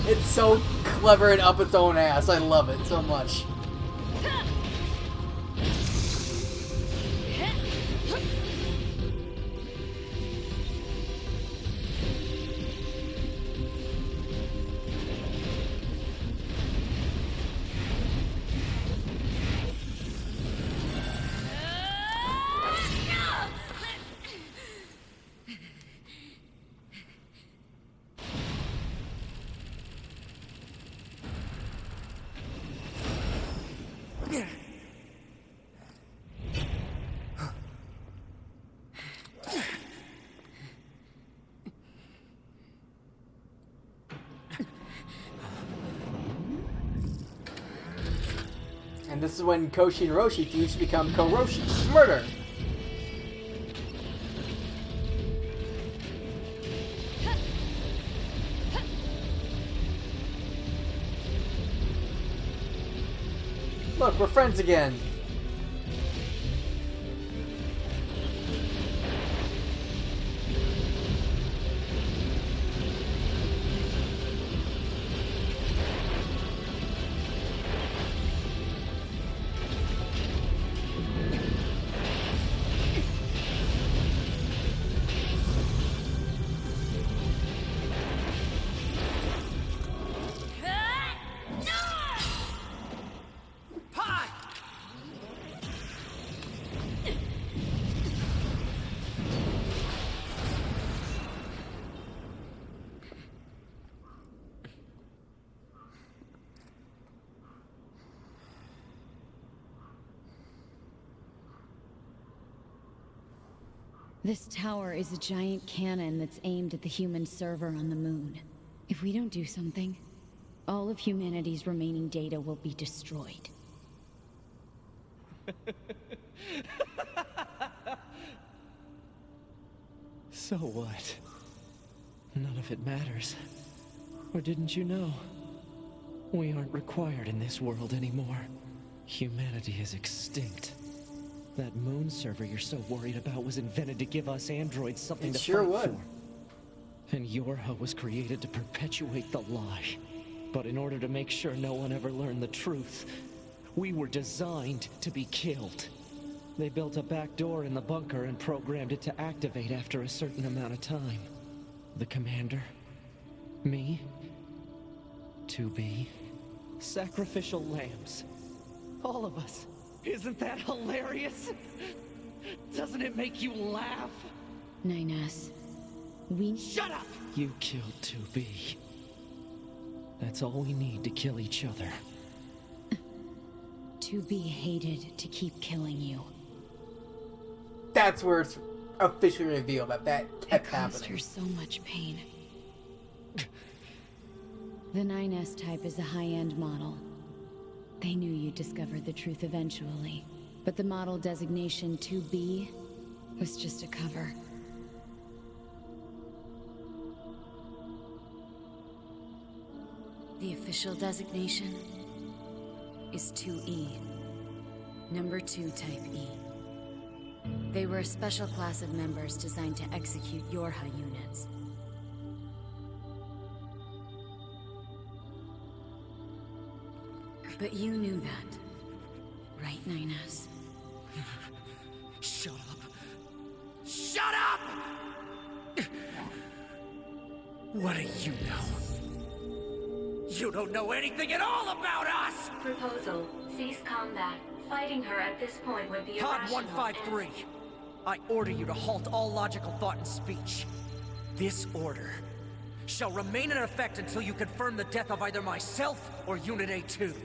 It's so clever and up its own ass. I love it so much. And this is when Koshi and Roshi fuse to become Koroshi. Murder! Look, we're friends again. This tower is a giant cannon that's aimed at the human server on the moon. If we don't do something, all of humanity's remaining data will be destroyed. So what? None of it matters. Or didn't you know? We aren't required in this world anymore. Humanity is extinct. That moon server you're so worried about was invented to give us androids something It to sure fight would. for. And Yorha was created to perpetuate the lie. But in order to make sure no one ever learned the truth, we were designed to be killed. They built a back door in the bunker and programmed it to activate after a certain amount of time. The commander, me, 2B, sacrificial lambs. All of us. Isn't that hilarious? Doesn't it make you laugh? 9S, we... Shut up! You killed 2B. That's all we need to kill each other. 2B hated to keep killing you. That's where it's... officially reveal that that It kept caused happening. her so much pain. The 9S type is a high-end model. They knew you'd discover the truth eventually, but the model designation 2B was just a cover. The official designation is 2E, number 2 type E. They were a special class of members designed to execute Yorha units. But you knew that, right, 9S? Shut up. Shut up! What do you know? You don't know anything at all about us! Proposal. Cease combat. Fighting her at this point would be Pod irrational. 153. I order you to halt all logical thought and speech. This order shall remain in effect until you confirm the death of either myself or Unit A2.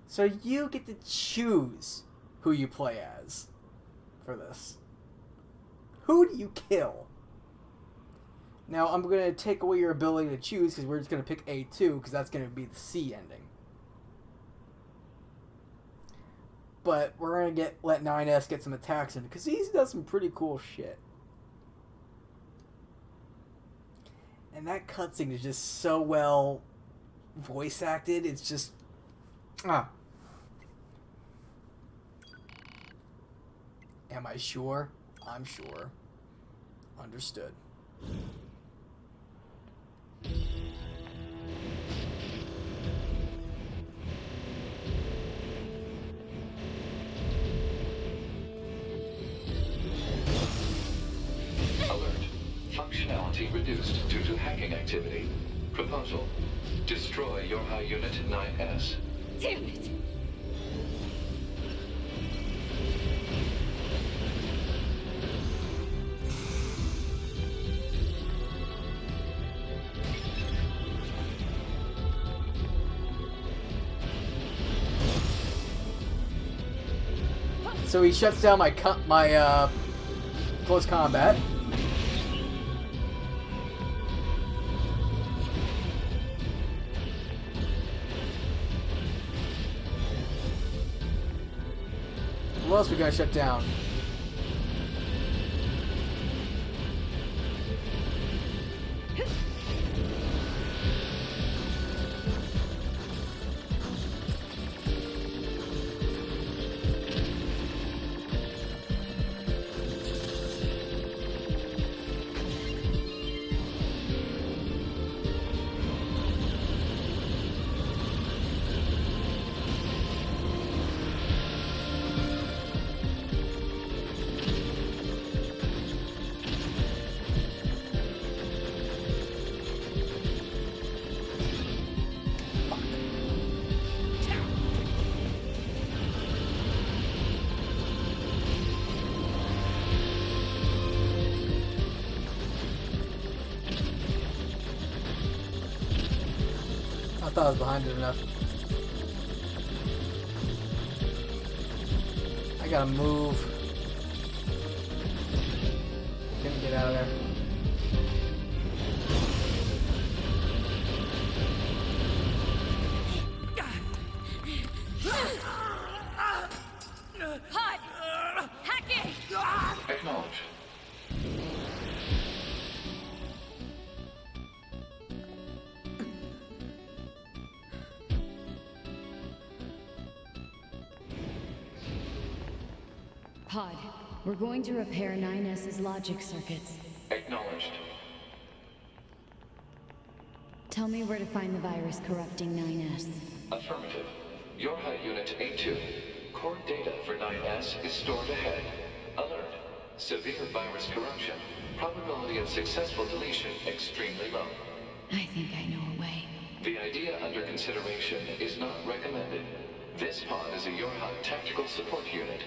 So you get to choose who you play as for this. Who do you kill? Now, I'm going to take away your ability to choose because we're just going to pick A2 because that's going to be the C ending. But we're going to let 9S get some attacks in because he does some pretty cool shit. And that cutscene is just so well voice acted. It's just... Am I sure? I'm sure. Understood. Alert. Functionality reduced due to hacking activity. Proposal. Destroy Yorha Unit 9S. Damn it! So he shuts down my close combat. What else we gonna shut down? I thought I was behind it enough. I gotta move. Couldn't get out of there. Pod! Hacking! Acknowledged. Pod, we're going to repair 9S's logic circuits. Acknowledged. Tell me where to find the virus corrupting 9S. Affirmative. Yorha Unit A2. Core data for 9S is stored ahead. Alert. Severe virus corruption. Probability of successful deletion extremely low. I think I know a way. The idea under consideration is not recommended. This pod is a Yorha tactical support unit.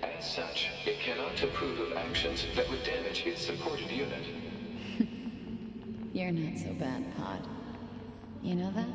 As such, it cannot approve of actions that would damage its supported unit. You're not so bad, Pod. You know that?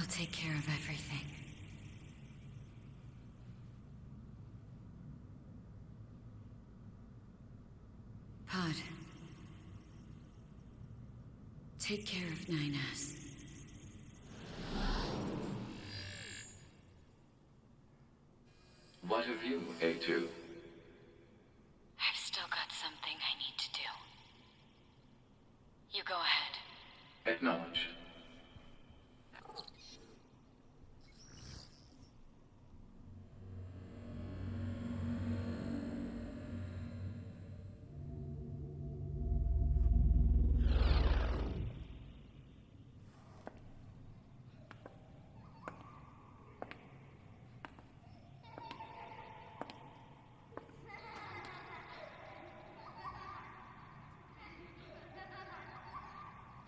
I'll take care of everything. Pod. Take care of 9S. What of you, A2? I've still got something I need to do. You go ahead. Acknowledge.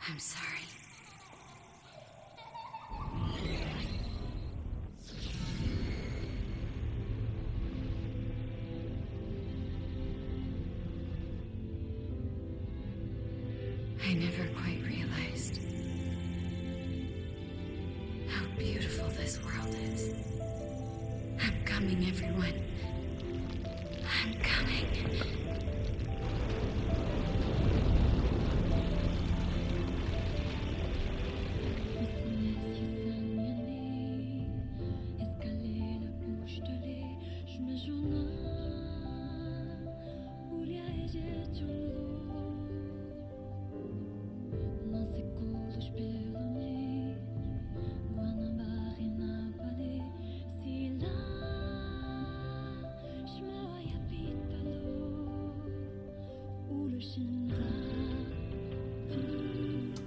I'm sorry. I never quite realized how beautiful this world is. I'm coming, everyone. I'm coming.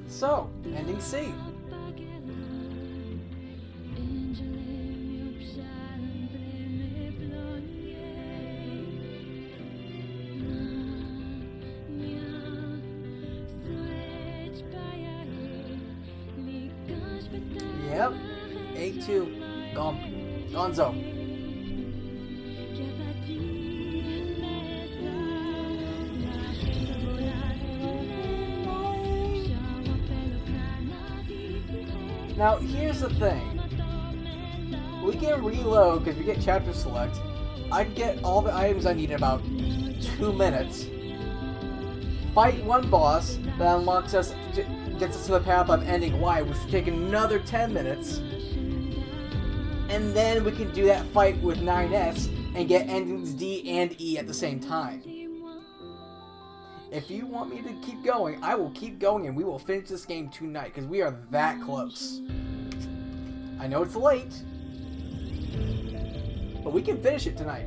So, ending scene. Yep. 8-2. Gone. Gonzo. Now, here's the thing. We can reload because we get chapter select. I can get all the items I need in about 2 minutes. Fight one boss that unlocks us, gets us to the path of ending Y, which will take another 10 minutes. And then we can do that fight with 9S and get endings D and E at the same time. If you want me to keep going, I will keep going and we will finish this game tonight because we are that close. I know it's late, but we can finish it tonight.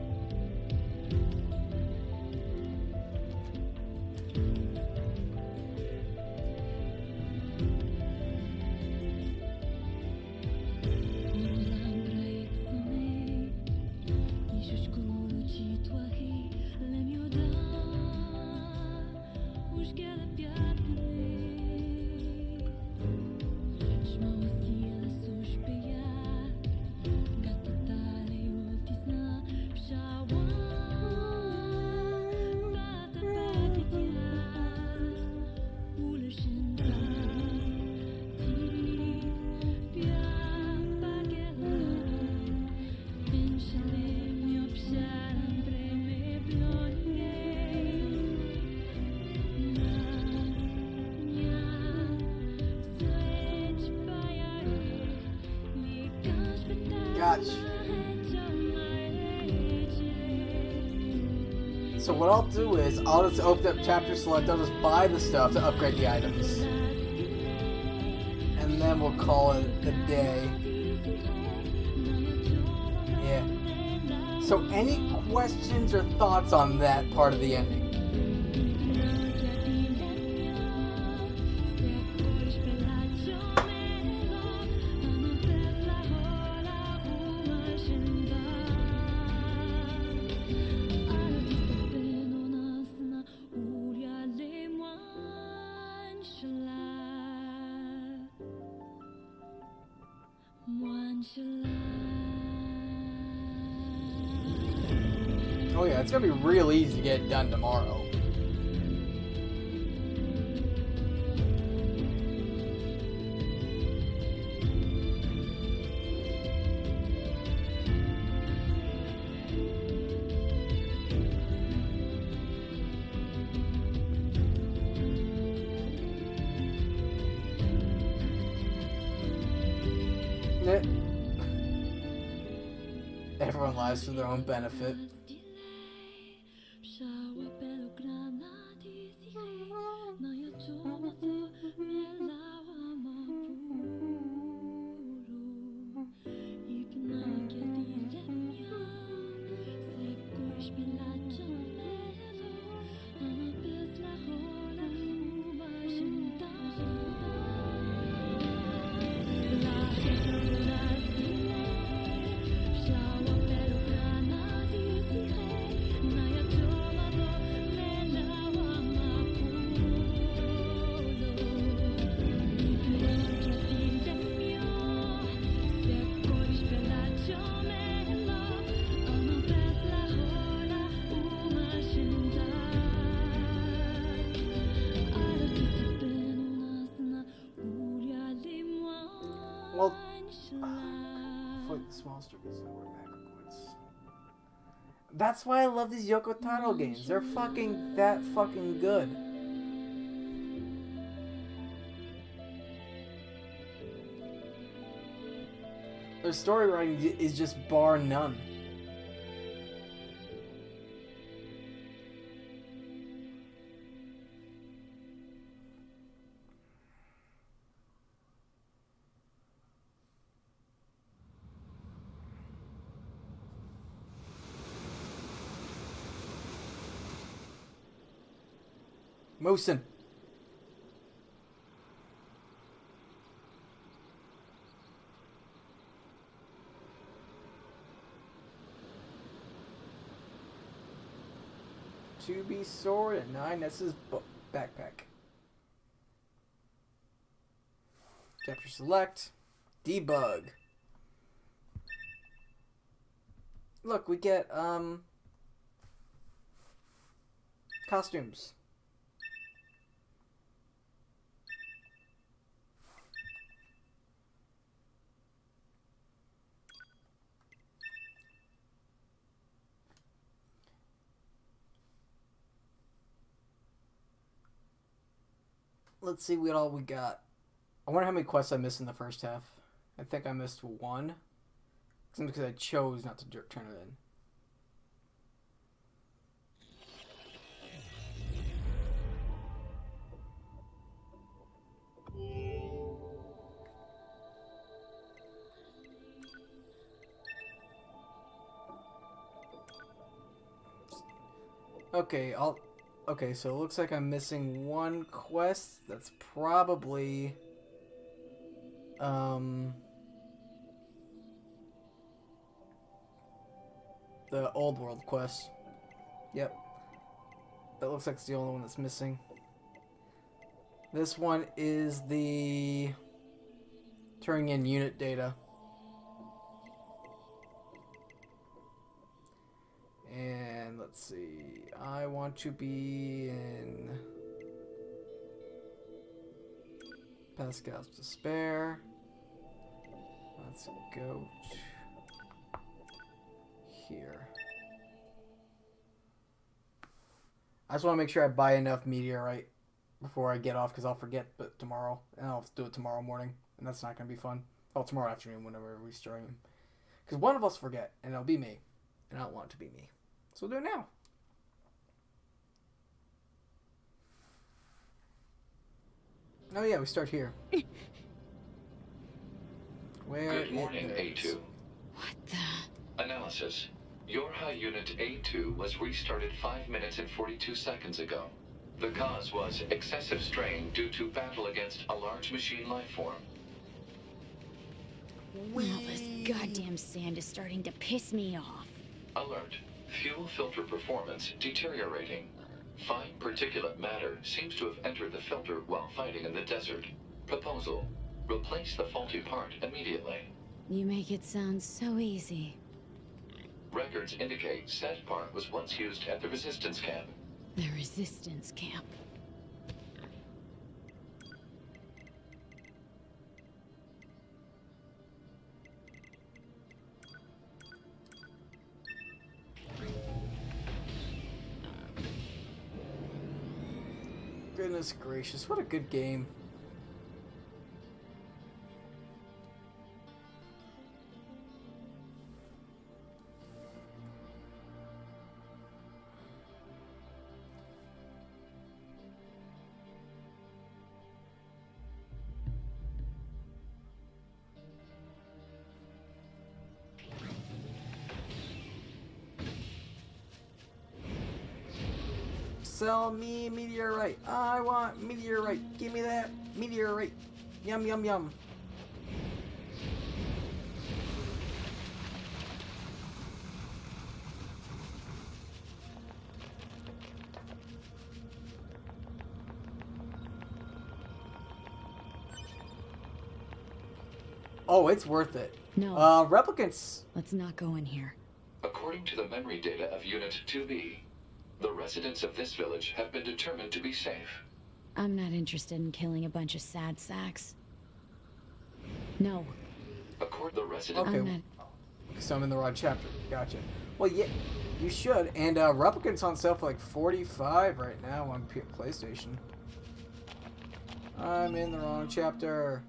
So what I'll do is, I'll just open up chapter select, I'll just buy the stuff to upgrade the items. And then we'll call it a day. Yeah. So any questions or thoughts on that part of the ending? Oh yeah, it's gonna be real easy to get it done tomorrow. it. Everyone lies for their own benefit. Well, avoid the small struggles and work backwards. That's why I love these Yoko Taro games. They're fucking that fucking good. Their story writing is just bar none. Moosin. To be sword and 9S's backpack. Chapter select. Debug. Look, we get costumes. Let's see what all we got. I wonder how many quests I missed in the first half. I think I missed one. Simply because I chose not to turn it in. Okay, so it looks like I'm missing one quest. That's probably the old world quest. Yep. That looks like it's the only one that's missing. This one is the turning in unit data. And let's see, I want to be in Pascal's Despair. Let's go here. I just want to make sure I buy enough meteorite before I get off, because I'll forget but tomorrow, and I'll do it tomorrow morning, and that's not going to be fun. Oh, tomorrow afternoon whenever we stream. Because one of us forget, and it'll be me, and I don't want it to be me. So we'll do it now. Oh yeah, we start here. Where Good morning, A2. What the? Analysis. Your high unit A2 was restarted 5 minutes and 42 seconds ago. The cause was excessive strain due to battle against a large machine life form. Well, this goddamn sand is starting to piss me off. Alert. Fuel filter performance deteriorating. Fine particulate matter seems to have entered the filter while fighting in the desert. Proposal. Replace the faulty part immediately. You make it sound so easy. Records indicate said part was once used at the resistance camp. The resistance camp. Goodness gracious, what a good game. Sell me meteorite. I want meteorite. Give me that meteorite. Yum, yum, yum. Oh, it's worth it. No. Replicants. Let's not go in here. According to the memory data of Unit 2B, the residents of this village have been determined to be safe. I'm not interested in killing a bunch of sad sacks. No. According to the residents... Okay. I'm not... So I'm in the wrong chapter. Gotcha. Well, yeah, you should. And Replicants on sale for like $45 right now on PlayStation. I'm in the wrong chapter.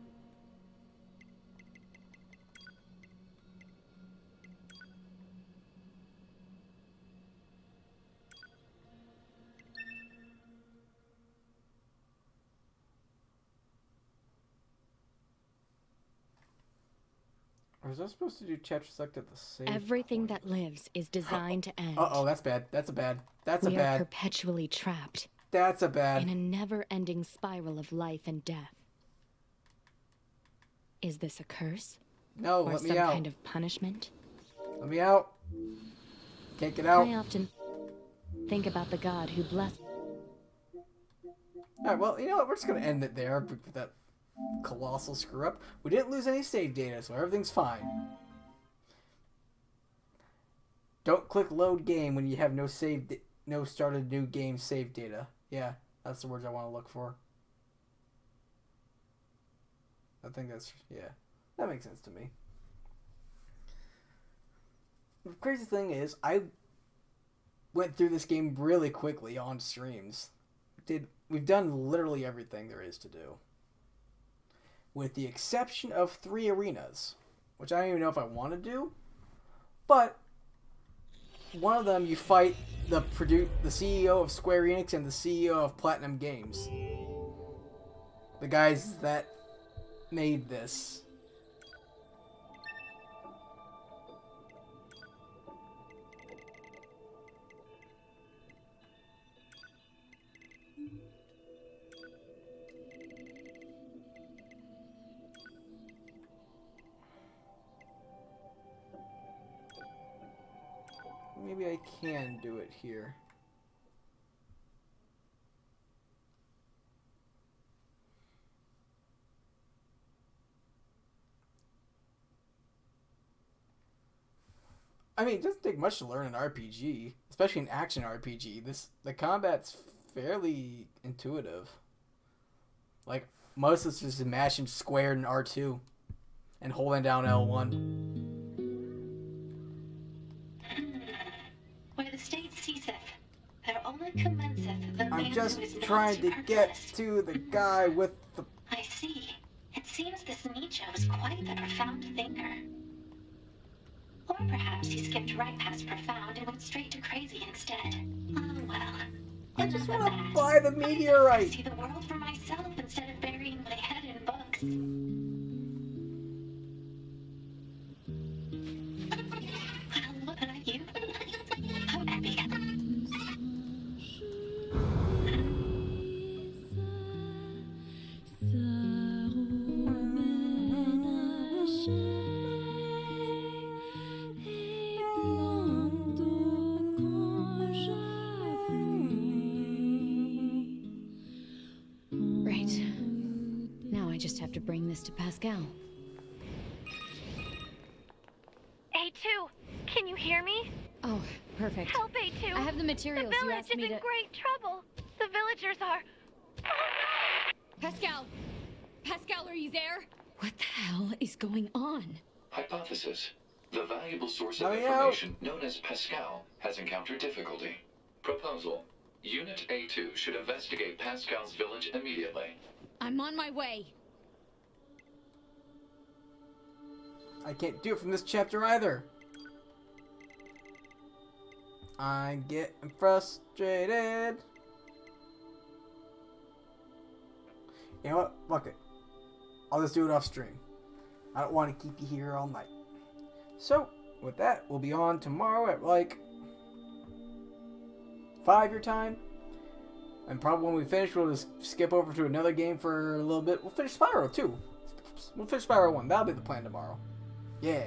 Or was I supposed to do chapter select at the same Everything that lives is designed to end. Uh-oh, that's bad. That's a bad. That's a We are bad. perpetually trapped That's a bad. in a never-ending spiral of life and death. Is this a curse? No, Or let me some out. kind of punishment? Let me out. Can't get out. I often think about the God who blessed... Alright, well, you know what? We're just going to end it there with that colossal screw up. We didn't lose any save data, so everything's fine. Don't click load game when you have no no started new game save data. Yeah, that's the words I want to look for. I think that's, yeah, that makes sense to me. The crazy thing is, I went through this game really quickly on streams. We've done literally everything there is to do. With the exception of 3 arenas, which I don't even know if I want to do. But one of them, you fight the CEO of Square Enix and the CEO of Platinum Games. The guys that made this. Maybe I can do it here. I mean, it doesn't take much to learn an RPG, especially an action RPG. The combat's fairly intuitive. Like, most of it's just mashing square and R2 and holding down L1. Where the state ceaseth, there only commenceth the man I'm just who is trying to get to the guy with the... I see. It seems this Nietzsche was quite the profound thinker. Or perhaps he skipped right past profound and went straight to crazy instead. Oh well. I just want to Nonetheless, buy the I meteorite. see the world for myself instead of burying my head in books. Well, looking at you. I'm happy. Right. Now I just have to bring this to Pascal. A2, can you hear me? Oh, perfect. Help, A2. I have the materials The you village asked is me in to... great trouble. The villagers are... Pascal! Pascal, are you there? What the hell is going on? Hypothesis. The valuable source of Let me information known as Pascal has encountered difficulty. Proposal. Unit A2 should investigate Pascal's village immediately. I'm on my way. I can't do it from this chapter either. I'm getting frustrated. You know what? Fuck it. I'll just do it off stream. I don't want to keep you here all night. So, with that, we'll be on tomorrow at like 5 your time. And probably when we finish, we'll just skip over to another game for a little bit. We'll finish Spyro too. We'll finish Spyro 1. That'll be the plan tomorrow. Yeah.